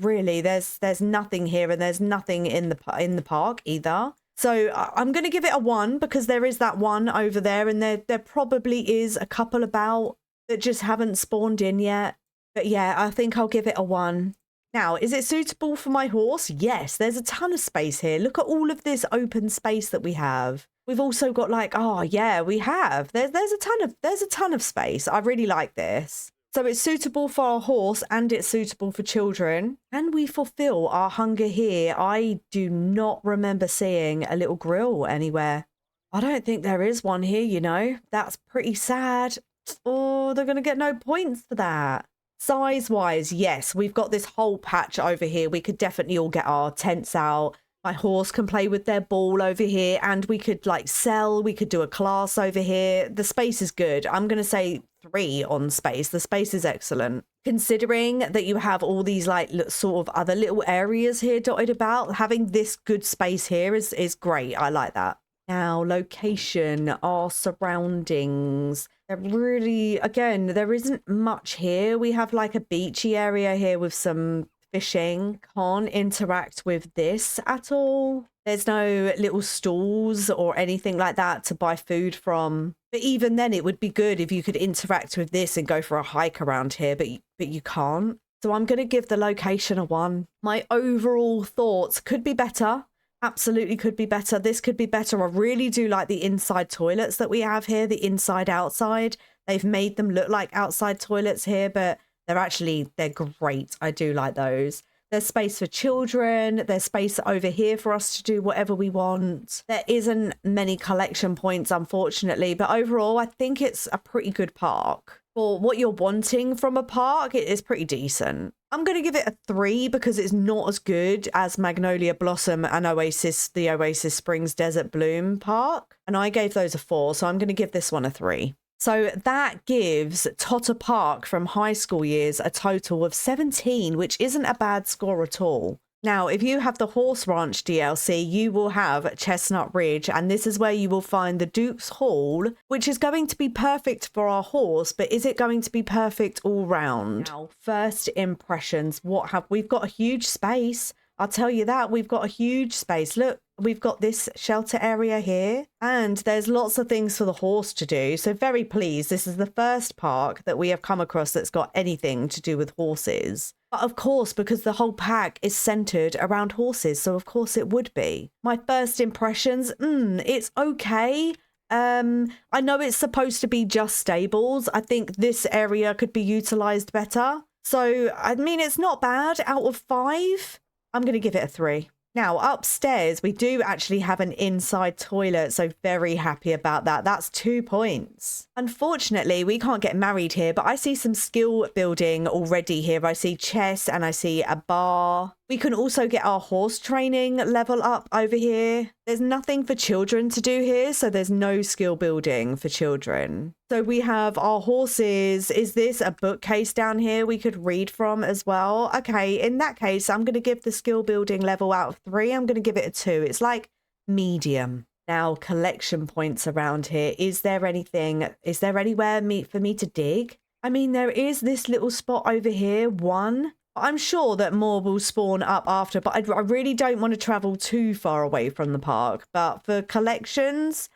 really, there's nothing here, and there's nothing in the park either. So I'm going to give it a 1 because there is that 1 over there, and there probably is a couple about that just haven't spawned in yet. But yeah, I think I'll give it a 1. Now, is it suitable for my horse? Yes, there's a ton of space here. Look at all of this open space that we have. We've also got like, oh yeah, we have. There's a ton of space. I really like this. So it's suitable for our horse and it's suitable for children. And we fulfill our hunger here. I do not remember seeing a little grill anywhere. I don't think there is one here, you know. That's pretty sad. Oh, they're going to get no points for that. Size-wise, yes, we've got this whole patch over here. We could definitely all get our tents out. My horse can play with their ball over here, and we could like sell. We could do a class over here. The space is good. I'm going to say 3 on space. The space is excellent. Considering that you have all these like sort of other little areas here dotted about, having this good space here is great. I like that. Now, location, our surroundings. They're really, again, there isn't much here. We have like a beachy area here with some fishing. Can't interact with this at all. There's no little stalls or anything like that to buy food from. But even then, it would be good if you could interact with this and go for a hike around here, but you can't. So I'm going to give the location a 1. My overall thoughts could be better. Absolutely could be better. This could be better. I really do like the inside toilets that we have here, the inside outside. They've made them look like outside toilets here, but they're great. I do like those. There's space for children. There's space over here for us to do whatever we want. There isn't many collection points, unfortunately, but overall, I think it's a pretty good park. For what you're wanting from a park, it is pretty decent. I'm going to give it a 3 because it's not as good as Magnolia Blossom and Oasis, the Oasis Springs Desert Bloom Park. And I gave those a 4, so I'm going to give this one a 3. So that gives Totter Park from high school years a total of 17, which isn't a bad score at all. Now, if you have the Horse Ranch DLC, you will have Chestnut Ridge, and this is where you will find the Duke's Hall, which is going to be perfect for our horse, but is it going to be perfect all round? Now, first impressions, we've got a huge space. I'll tell you that, we've got a huge space. Look, we've got this shelter area here, and there's lots of things for the horse to do. So very pleased, this is the first park that we have come across that's got anything to do with horses. But of course, because the whole pack is centered around horses, so of course it would be. My first impressions, it's okay. I know it's supposed to be just stables. I think this area could be utilized better. So, I mean, it's not bad. Out of 5, I'm going to give it a 3. Now, upstairs, we do actually have an inside toilet, so very happy about that. That's 2 points. Unfortunately, we can't get married here, but I see some skill building already here. I see chess and I see a bar. We can also get our horse training level up over here. There's nothing for children to do here, so there's no skill building for children. So we have our horses. Is this a bookcase down here we could read from as well? Okay, in that case, I'm going to give the skill building level out of 3. I'm going to give it a 2. It's like medium. Now, collection points around here. Is there anything? Is there anywhere for me to dig? I mean, there is this little spot over here, 1. I'm sure that more will spawn up after, but I really don't want to travel too far away from the park. But for collections,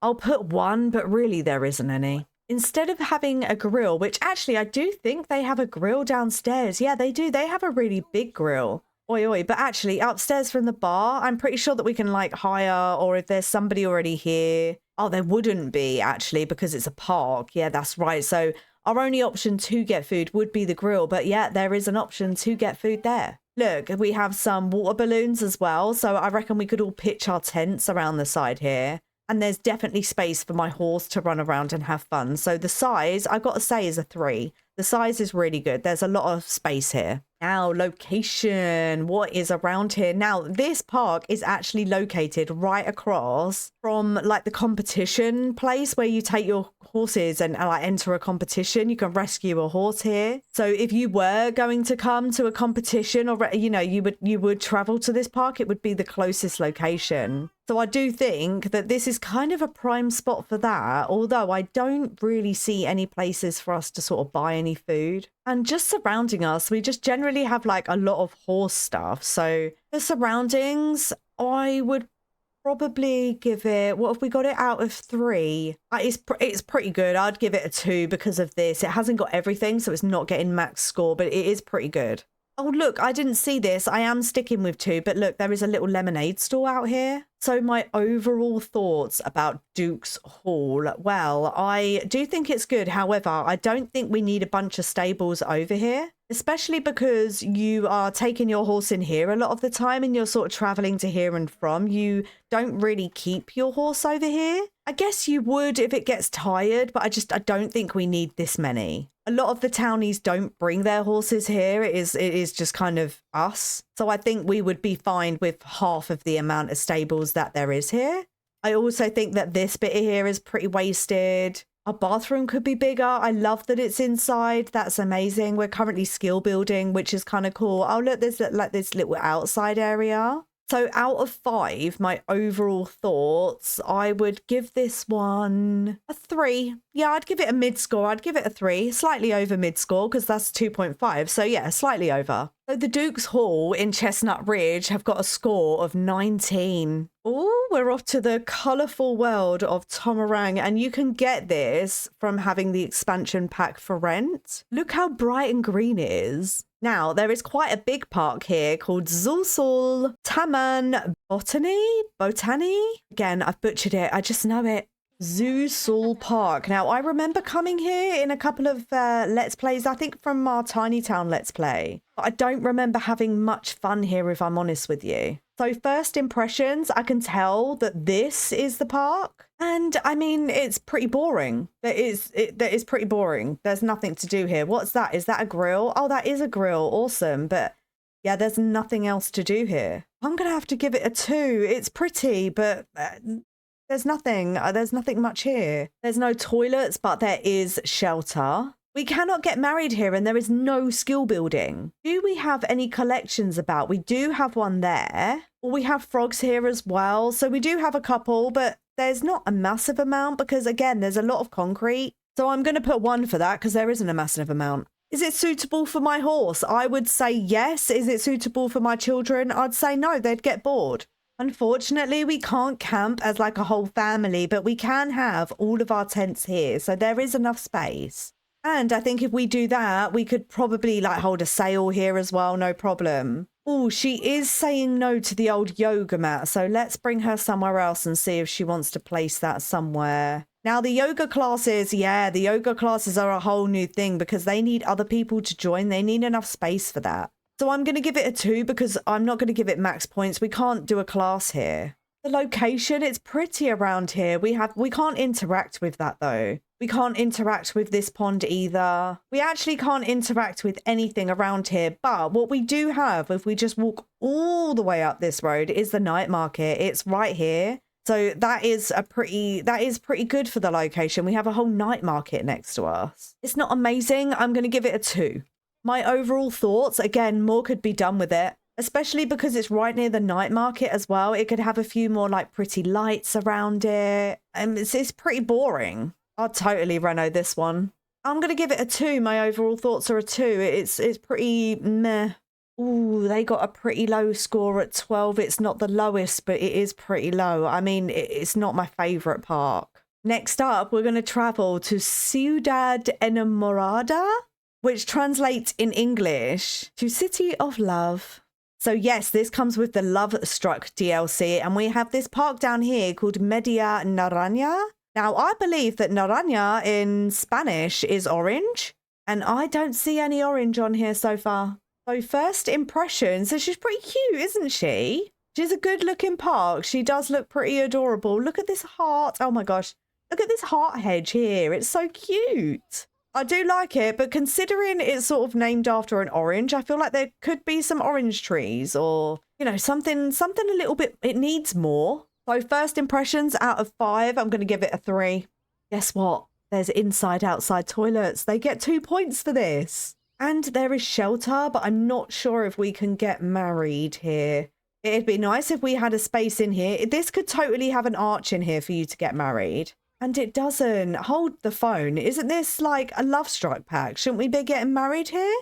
I'll put 1, but really there isn't any. Instead of having a grill, which actually I do think they have a grill downstairs. Yeah, they do. They have a really big grill. Oi, oi. But actually upstairs from the bar, I'm pretty sure that we can like hire, or if there's somebody already here. Oh, there wouldn't be actually because it's a park. Yeah, that's right. So our only option to get food would be the grill, but yeah, there is an option to get food there. Look, we have some water balloons as well, so I reckon we could all pitch our tents around the side here. And there's definitely space for my horse to run around and have fun. So the size, I've got to say, is a 3. The size is really good. There's a lot of space here. Now, location. What is around here? Now, this park is actually located right across from like the competition place where you take your horses and like enter a competition. You can rescue a horse here. So if you were going to come to a competition, or you know, you would travel to this park, it would be the closest location. So I do think that this is kind of a prime spot for that, although I don't really see any places for us to sort of buy any food. And just surrounding us, we just generally have like a lot of horse stuff. So the surroundings, I would probably give it, what have we got it out of 3? It's pretty good. I'd give it a 2 because of this. It hasn't got everything, so it's not getting max score, but it is pretty good. Oh, look, I didn't see this. I am sticking with 2, but look, there is a little lemonade stall out here. So my overall thoughts about Duke's Hall. Well, I do think it's good. However, I don't think we need a bunch of stables over here, especially because you are taking your horse in here a lot of the time and you're sort of traveling to here and from. You don't really keep your horse over here. I guess you would if it gets tired, but I don't think we need this many. A lot of the townies don't bring their horses here. It is just kind of us. So I think we would be fine with half of the amount of stables that there is here. I also think that this bit here is pretty wasted. Our bathroom could be bigger. I love that it's inside. That's amazing. We're currently skill building, which is kind of cool. Oh, look, there's like this little outside area. So out of 5, my overall thoughts, I would give this one a 3. Yeah, I'd give it a mid score. I'd give it a 3, slightly over mid score because that's 2.5. So yeah, slightly over. So the Duke's Hall in Chestnut Ridge have got a score of 19. Oh, we're off to the colourful world of Tomarang, and you can get this from having the expansion pack for rent. Look how bright and green it is. Now, there is quite a big park here called Zulsul Taman Botany. Again, I've butchered it. I just know it. Zulsul Park. Now, I remember coming here in a couple of Let's Plays, I think from our Tiny Town Let's Play. But I don't remember having much fun here, if I'm honest with you. So first impressions, I can tell that this is the park. And I mean, it's pretty boring. That is pretty boring. There's nothing to do here. What's that? Is that a grill? Oh, that is a grill. Awesome. But yeah, there's nothing else to do here. I'm going to have to give it a 2. It's pretty, but there's nothing much here. There's no toilets, but there is shelter. We cannot get married here and there is no skill building. Do we have any collections about? We do have one there. Well, we have frogs here as well. So we do have a couple, but there's not a massive amount because, again, there's a lot of concrete. So I'm going to put 1 for that because there isn't a massive amount. Is it suitable for my horse? I would say yes. Is it suitable for my children? I'd say no, they'd get bored. Unfortunately, we can't camp as like a whole family, but we can have all of our tents here. So there is enough space. And I think if we do that, we could probably like hold a sail here as well. No problem. Oh, she is saying no to the old yoga mat. So let's bring her somewhere else and see if she wants to place that somewhere. Now, the yoga classes, yeah, the yoga classes are a whole new thing because they need other people to join. They need enough space for that. So I'm going to give it a 2 because I'm not going to give it max points. We can't do a class here. The location, it's pretty around here. We can't interact with that though. We can't interact with this pond either. We actually can't interact with anything around here. But what we do have, if we just walk all the way up this road, is the night market. It's right here. So that is pretty good for the location. We have a whole night market next to us. It's not amazing. I'm going to give it a 2. My overall thoughts, again, more could be done with it, especially because it's right near the night market as well. It could have a few more like pretty lights around it. It's pretty boring. I'll totally reno this one. I'm going to give it a 2. My overall thoughts are a 2. It's pretty meh. Ooh, they got a pretty low score at 12. It's not the lowest, but it is pretty low. I mean, it's not my favorite park. Next up, we're going to travel to Ciudad Enamorada, which translates in English to City of Love. So yes, this comes with the Love Struck DLC, and we have this park down here called Media Naranja. Now, I believe that naranja in Spanish is orange, and I don't see any orange on here so far. So first impressions, so she's pretty cute, isn't she? She's a good looking park. She does look pretty adorable. Look at this heart. Oh my gosh. Look at this heart hedge here. It's so cute. I do like it, but considering it's sort of named after an orange, I feel like there could be some orange trees or, you know, something a little bit, it needs more. So first impressions out of 5, I'm going to give it a 3. Guess what? There's inside-outside toilets. They get 2 points for this. And there is shelter, but I'm not sure if we can get married here. It'd be nice if we had a space in here. This could totally have an arch in here for you to get married. And it doesn't. Hold the phone. Isn't this like a Love Struck pack? Shouldn't we be getting married here?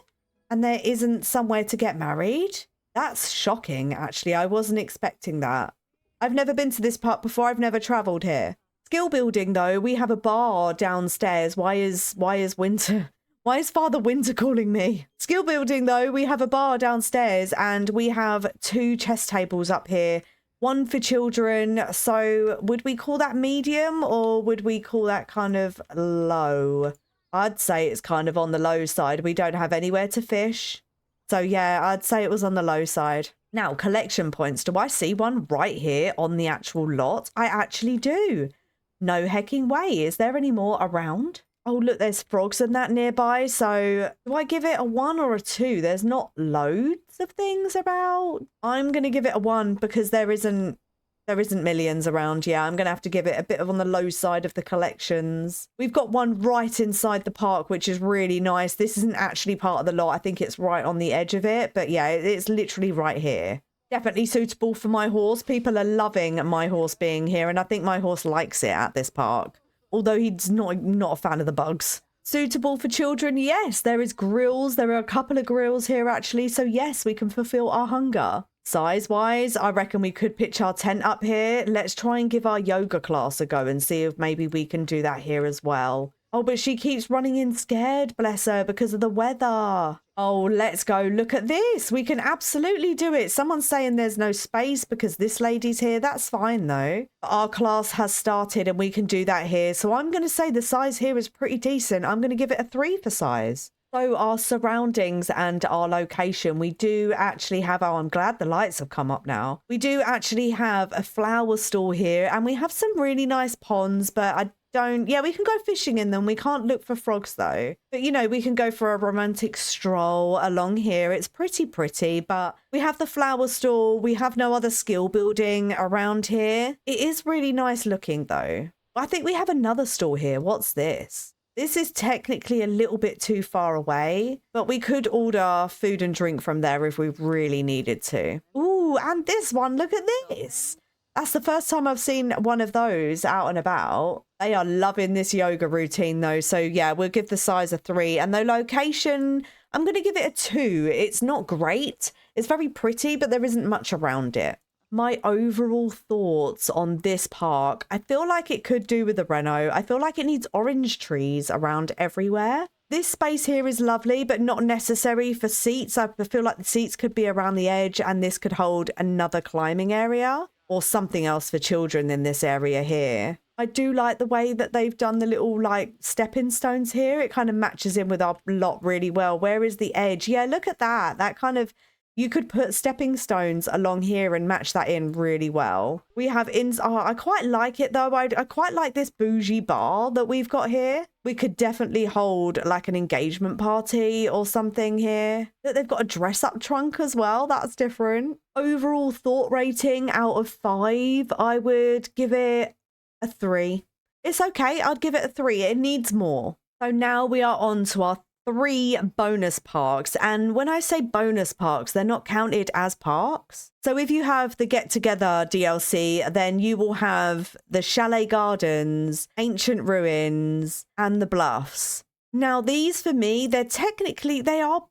And there isn't somewhere to get married? That's shocking, actually. I wasn't expecting that. I've never been to this park before. I've never travelled here. Skill building, though. We have a bar downstairs. Why is Winter... Why is Father Winter calling me? Skill building, though, we have a bar downstairs and we have 2 chess tables up here. 1 for children. So would we call that medium or would we call that kind of low? I'd say it's kind of on the low side. We don't have anywhere to fish. So yeah, I'd say it was on the low side. Now, collection points. Do I see one right here on the actual lot? I actually do. No hecking way. Is there any more around? Oh, look, there's frogs and that nearby. So do I give it a 1 or a 2? There's not loads of things about. I'm going to give it a 1 because there isn't millions around. Yeah, I'm going to have to give it a bit of on the low side of the collections. We've got one right inside the park, which is really nice. This isn't actually part of the lot. I think it's right on the edge of it. But yeah, it's literally right here. Definitely suitable for my horse. People are loving my horse being here. And I think my horse likes it at this park. Although he's not a fan of the bugs. Suitable for children? Yes, there is grills. There are a couple of grills here, actually. So, yes, we can fulfill our hunger. Size-wise, I reckon we could pitch our tent up here. Let's try and give our yoga class a go and see if maybe we can do that here as well. Oh, but she keeps running in scared, bless her, because of the weather. Oh, let's go. Look at this. We can absolutely do it. Someone's saying there's no space because this lady's here. That's fine, though. Our class has started and we can do that here. So I'm going to say the size here is pretty decent. I'm going to give it a 3 for size. So our surroundings and our location, we do actually have, oh, I'm glad the lights have come up now. We do actually have a flower store here, and we have some really nice ponds, but yeah, we can go fishing in them. We can't look for frogs though. But you know, we can go for a romantic stroll along here. It's pretty, but we have the flower store. We have no other skill building around here. It is really nice looking though. I think we have another store here. What's this? This is technically a little bit too far away, but we could order food and drink from there if we really needed to. Ooh, and this one, look at this. That's the first time I've seen one of those out and about. They are loving this yoga routine though. So yeah, we'll give the size a 3. And the location, I'm going to give it a 2. It's not great. It's very pretty, but there isn't much around it. My overall thoughts on this park, I feel like it could do with the reno. I feel like it needs orange trees around everywhere. This space here is lovely, but not necessary for seats. I feel like the seats could be around the edge, and this could hold another climbing area or something else for children in this area here. I do like the way that they've done the little like stepping stones here. It kind of matches in with our lot really well. Where is the edge? Yeah, look at that. That kind of, you could put stepping stones along here and match that in really well. We have I quite like it though. I quite like this bougie bar that we've got here. We could definitely hold like an engagement party or something here. They've got a dress up trunk as well. That's different. Overall thought rating out of 5, I would give it a 3. It's okay. I'd give it a 3. It needs more. So now we are on to our 3 bonus parks, and when I say bonus parks, they're not counted as parks. So if you have the Get Together DLC, then you will have the Chalet Gardens, Ancient Ruins, and the Bluffs. Now these for me, they're technically, they are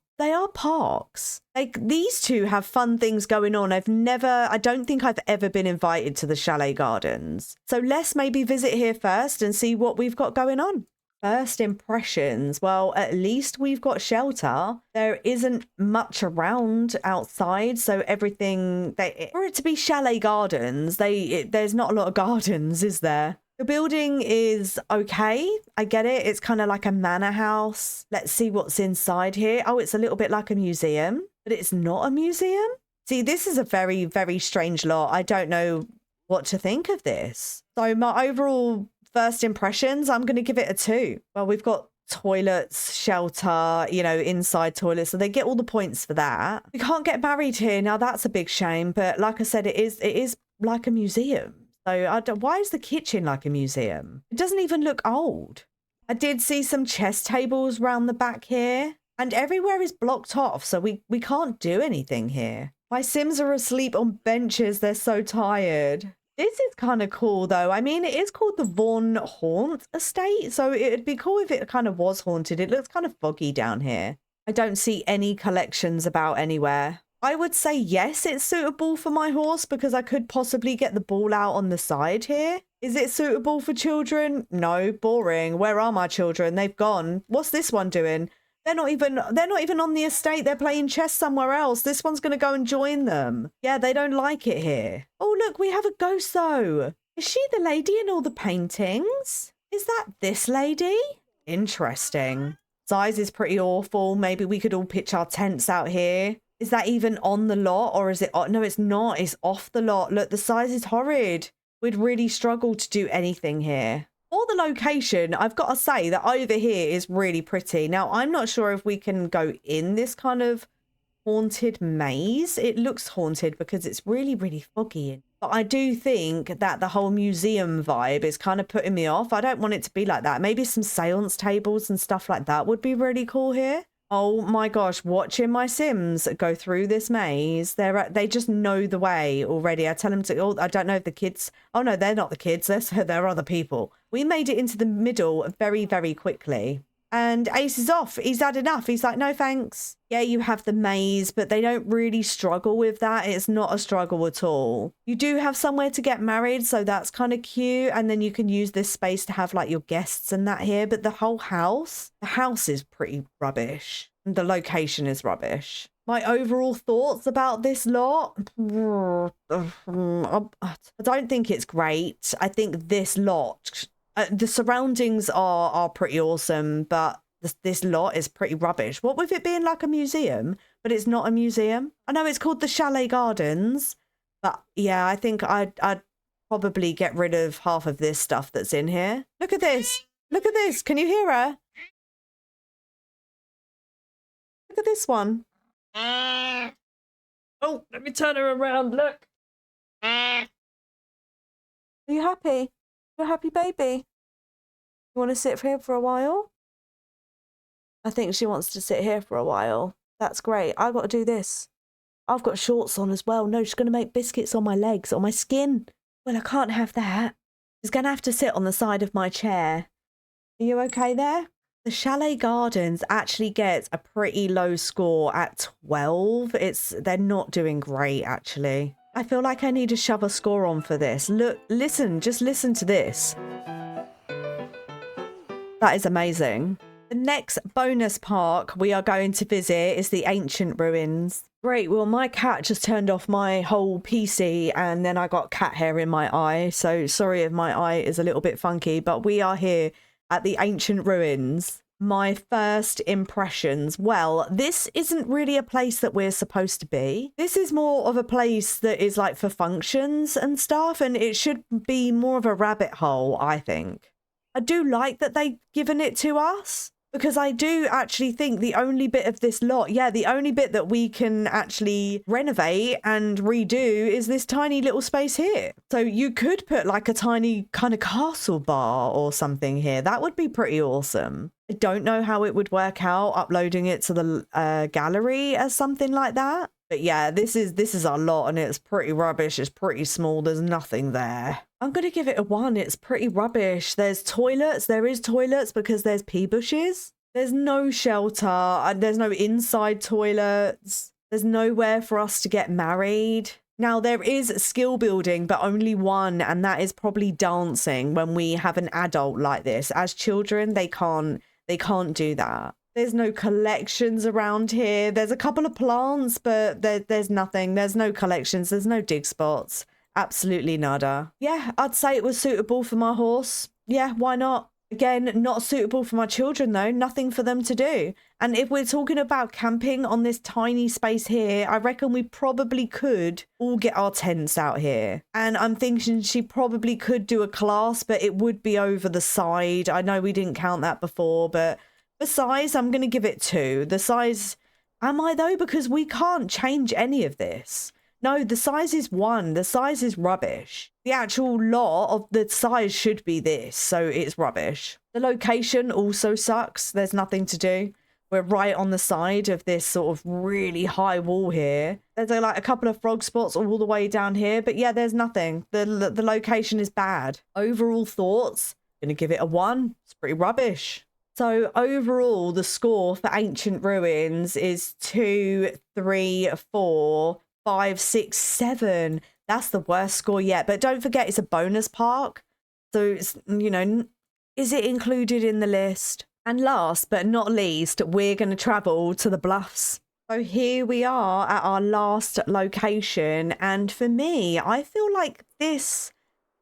parks. Like these two have fun things going on. I don't think I've ever been invited to the Chalet Gardens. So let's maybe visit here first and see what we've got going on. First impressions. Well, at least we've got shelter. There isn't much around outside, so everything for it to be Chalet Gardens, there's not a lot of gardens, is there? The building is okay. I get it. It's kind of like a manor house. Let's see what's inside here. Oh, it's a little bit like a museum, but it's not a museum. See, this is a very, very strange lot. I don't know what to think of this. So my overall first impressions, I'm going to give it a 2. Well, we've got toilets, shelter, you know, inside toilets, so they get all the points for that. We can't get married here. Now that's a big shame, but like I said, it is like a museum. So why is the kitchen like a museum? It doesn't even look old. I did see some chess tables around the back here, and everywhere is blocked off, so we can't do anything here. My Sims are asleep on benches. They're so tired. This is kind of cool though. I mean, it is called the Vaughan Haunt Estate, so it'd be cool if it kind of was haunted. It looks kind of foggy down here. I don't see any collections about anywhere. I would say yes, it's suitable for my horse because I could possibly get the ball out on the side here. Is it suitable for children? No, boring. Where are my children? They've gone. What's this one doing? They're not even on the estate. They're playing chess somewhere else. This one's going to go and join them. Yeah, they don't like it here. Oh, look, we have a ghost though. Is she the lady in all the paintings? Is that this lady? Interesting. Size is pretty awful. Maybe we could all pitch our tents out here. Is that even on the lot or is it? No, it's not. It's off the lot. Look, the size is horrid. We'd really struggle to do anything here. For the location, I've got to say that over here is really pretty. Now, I'm not sure if we can go in this kind of haunted maze. It looks haunted because it's really, really foggy. But I do think that the whole museum vibe is kind of putting me off. I don't want it to be like that. Maybe some seance tables and stuff like that would be really cool here. Oh my gosh, watching my Sims go through this maze. They just know the way already. I tell them to, oh, I don't know if the kids, oh no, they're not the kids, they're other people. We made it into the middle very, very quickly. And Ace is off. He's had enough. He's like, no, thanks. Yeah, you have the maze, but they don't really struggle with that. It's not a struggle at all. You do have somewhere to get married, so that's kind of cute. And then you can use this space to have like your guests and that here. But the house is pretty rubbish. And the location is rubbish. My overall thoughts about this lot, I don't think it's great. I think this lot, the surroundings are pretty awesome, but this lot is pretty rubbish. What with it being like a museum, but it's not a museum. I know it's called the Chalet Gardens, but yeah, I think I'd probably get rid of half of this stuff that's in here. Look at this. Look at this. Can you hear her? Look at this one. Oh, let me turn her around. Look. Are you happy? You're a happy baby? You want to sit here for a while? I think she wants to sit here for a while. That's great. I got to do this. I've got shorts on as well. No, she's going to make biscuits on my legs, on my skin. Well, I can't have that. She's going to have to sit on the side of my chair. Are you okay there? The Chalet Gardens actually gets a pretty low score at 12. They're not doing great, actually. I feel like I need to shove a score on for this. Look, listen, just listen to this. That is amazing. The next bonus park we are going to visit is the Ancient Ruins. Great, well, my cat just turned off my whole PC and then I got cat hair in my eye. So sorry if my eye is a little bit funky, but we are here at the Ancient Ruins. My first impressions. Well, this isn't really a place that we're supposed to be. This is more of a place that is like for functions and stuff, and it should be more of a rabbit hole, I think. I do like that they've given it to us, because I do actually think the only bit of this lot, yeah, the only bit that we can actually renovate and redo is this tiny little space here. So you could put like a tiny kind of castle bar or something here. That would be pretty awesome. I don't know how it would work out uploading it to the gallery as something like that. But yeah, this is a lot and it's pretty rubbish. It's pretty small. There's nothing there. I'm going to give it a 1. It's pretty rubbish. There's toilets. There is toilets because there's pea bushes. There's no shelter. There's no inside toilets. There's nowhere for us to get married. Now, there is skill building, but only one, and that is probably dancing when we have an adult like this. As children, they can't do that. There's no collections around here. There's a couple of plants, but there's nothing. There's no collections. There's no dig spots. Absolutely nada. Yeah, I'd say it was suitable for my horse. Yeah, why not? Again, not suitable for my children, though. Nothing for them to do. And if we're talking about camping on this tiny space here, I reckon we probably could all get our tents out here. And I'm thinking she probably could do a class, but it would be over the side. I know we didn't count that before, but the size, I'm going to give it 2. The size, am I though? Because we can't change any of this. No, the size is 1. The size is rubbish. The actual lot of the size should be this, so it's rubbish. The location also sucks. There's nothing to do. We're right on the side of this sort of really high wall here. There's like a couple of frog spots all the way down here, but yeah, there's nothing. The location is bad. Overall thoughts, I'm gonna give it a 1. It's pretty rubbish. So overall, the score for Ancient Ruins is 2, 3, 4, 5, 6, 7. That's the worst score yet. But don't forget, it's a bonus park. So, it's, you know, is it included in the list? And last but not least, we're going to travel to the Bluffs. So here we are at our last location. And for me, I feel like this,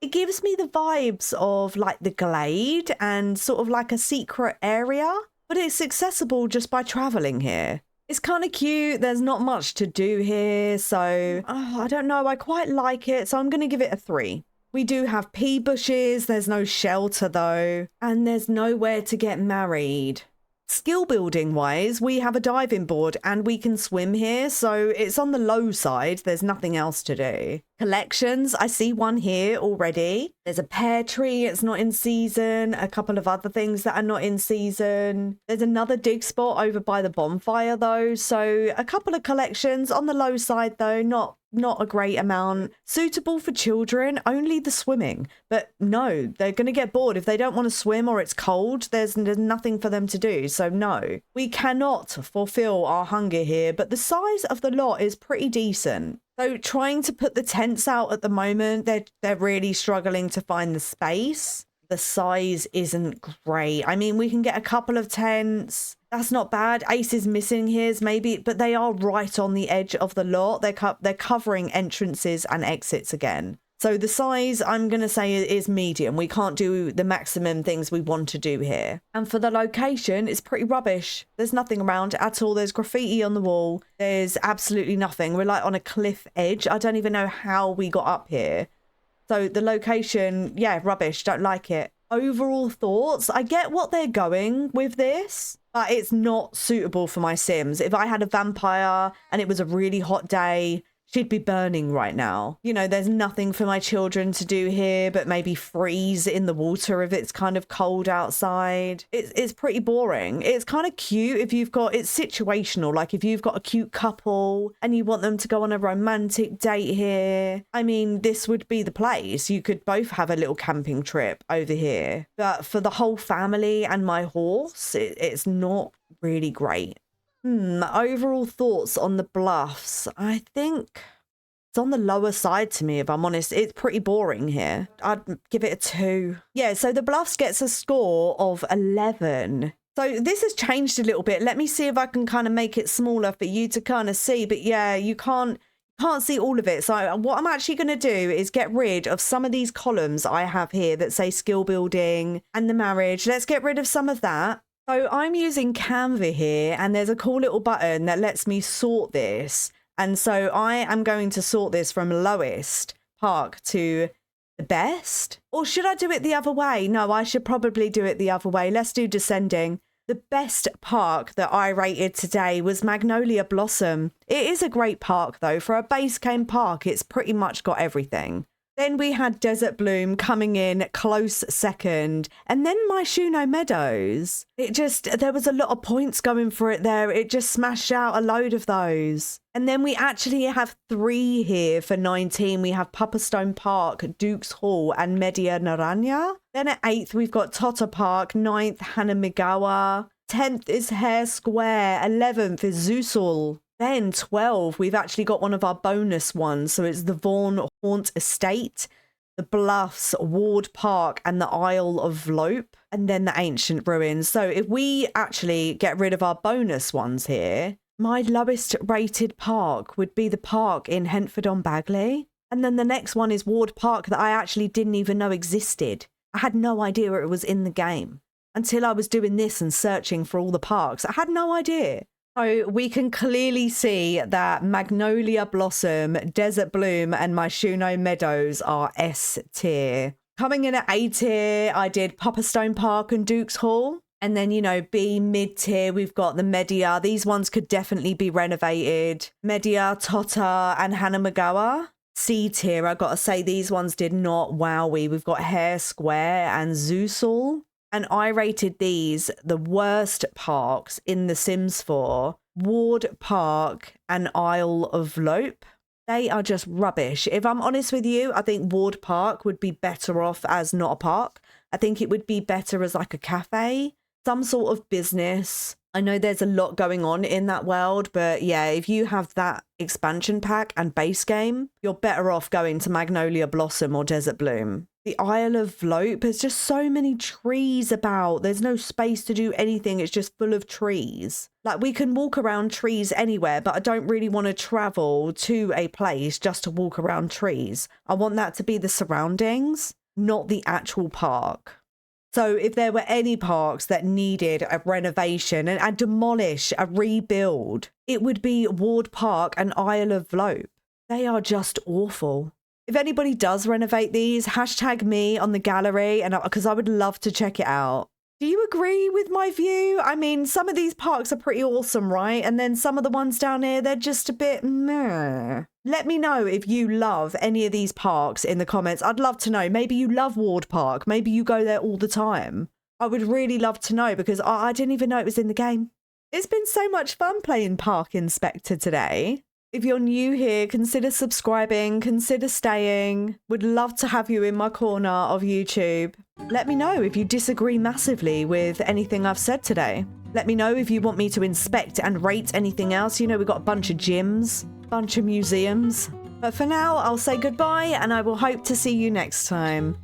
it gives me the vibes of like the Glade and sort of like a secret area. But it's accessible just by traveling here. It's kind of cute. There's not much to do here. So I don't know. I quite like it. So I'm going to give it a 3. We do have pea bushes. There's no shelter though. And there's nowhere to get married. Skill building wise, we have a diving board and we can swim here. So it's on the low side. There's nothing else to do. Collections, I see one here already. There's a pear tree, it's not in season. A couple of other things that are not in season. There's another dig spot over by the bonfire though. So a couple of collections on the low side though, not a great amount. Suitable for children, only the swimming. But no, they're going to get bored. If they don't want to swim or it's cold, there's nothing for them to do. So no, we cannot fulfill our hunger here. But the size of the lot is pretty decent. So trying to put the tents out at the moment, they're really struggling to find the space. The size isn't great. I mean, we can get a couple of tents. That's not bad. Ace is missing his maybe, but they are right on the edge of the lot. They're covering entrances and exits again. So the size, I'm going to say, is medium. We can't do the maximum things we want to do here. And for the location, it's pretty rubbish. There's nothing around at all. There's graffiti on the wall. There's absolutely nothing. We're like on a cliff edge. I don't even know how we got up here. So the location, yeah, rubbish. Don't like it. Overall thoughts, I get what they're going with this, but it's not suitable for my Sims. If I had a vampire and it was a really hot day, she'd be burning right now. You know, there's nothing for my children to do here but maybe freeze in the water if it's kind of cold outside. It's pretty boring. It's kind of cute if you've got, it's situational. Like if you've got a cute couple and you want them to go on a romantic date here, I mean, this would be the place. You could both have a little camping trip over here. But for the whole family and my horse, it's not really great. Overall thoughts on the bluffs. I think it's on the lower side to me, if I'm honest. It's pretty boring here. I'd give it a 2. Yeah, so the bluffs gets a score of 11. So this has changed a little bit. Let me see if I can kind of make it smaller for you to kind of see. But yeah, you can't see all of it. So what I'm actually going to do is get rid of some of these columns I have here that say skill building and the marriage. Let's get rid of some of that. So I'm using Canva here, and there's a cool little button that lets me sort this. And so I am going to sort this from lowest park to the best. Or should I do it the other way? No, I should probably do it the other way. Let's do descending. The best park that I rated today was Magnolia Blossom. It is a great park though. For a base game park, it's pretty much got everything. Then we had Desert Bloom coming in close second. And then Myshuno Meadows. There was a lot of points going for it there. It just smashed out a load of those. And then we actually have 3 here for 19. We have Puppastone Park, Duke's Hall, and Media Naranja. Then at 8th, we've got Tota Park. 9th, Hanamigawa. 10th is Hare Square. 11th is Zeusul. Then 12, we've actually got one of our bonus ones. So it's the Vaughan Haunt Estate, the Bluffs, Ward Park, and the Isle of Lope, and then the Ancient Ruins. So if we actually get rid of our bonus ones here, my lowest rated park would be the park in Hentford-on-Bagley. And then the next one is Ward Park that I actually didn't even know existed. I had no idea it was in the game until I was doing this and searching for all the parks. I had no idea. So we can clearly see that Magnolia Blossom, Desert Bloom, and Myshuno Meadows are S tier. Coming in at A tier, I did Puppastone Park and Duke's Hall. And then, you know, B mid tier, we've got the Media. These ones could definitely be renovated. Media, Tota, and Hanamigawa. C tier, I've got to say these ones did not wowie. We've got Hare Square and Zeusul. And I rated these the worst parks in The Sims 4, Ward Park and Isle of Lope. They are just rubbish. If I'm honest with you, I think Ward Park would be better off as not a park. I think it would be better as like a cafe, some sort of business. I know there's a lot going on in that world, but yeah, if you have that expansion pack and base game, you're better off going to Magnolia Blossom or Desert Bloom. The Isle of Lope, there's just so many trees about. There's no space to do anything. It's just full of trees. Like, we can walk around trees anywhere, but I don't really want to travel to a place just to walk around trees. I want that to be the surroundings, not the actual park. So if there were any parks that needed a renovation and demolish, a rebuild, it would be Ward Park and Isle of Lope. They are just awful. If anybody does renovate these, hashtag me on the gallery, and because I would love to check it out. Do you agree with my view? I mean, some of these parks are pretty awesome, right? And then some of the ones down here, they're just a bit meh. Let me know if you love any of these parks in the comments. I'd love to know. Maybe you love Ward Park. Maybe you go there all the time. I would really love to know because I didn't even know it was in the game. It's been so much fun playing Park Inspector today. If you're new here, consider subscribing, consider staying. Would love to have you in my corner of YouTube. Let me know if you disagree massively with anything I've said today. Let me know if you want me to inspect and rate anything else. You know, we've got a bunch of gyms, bunch of museums. But for now, I'll say goodbye and I will hope to see you next time.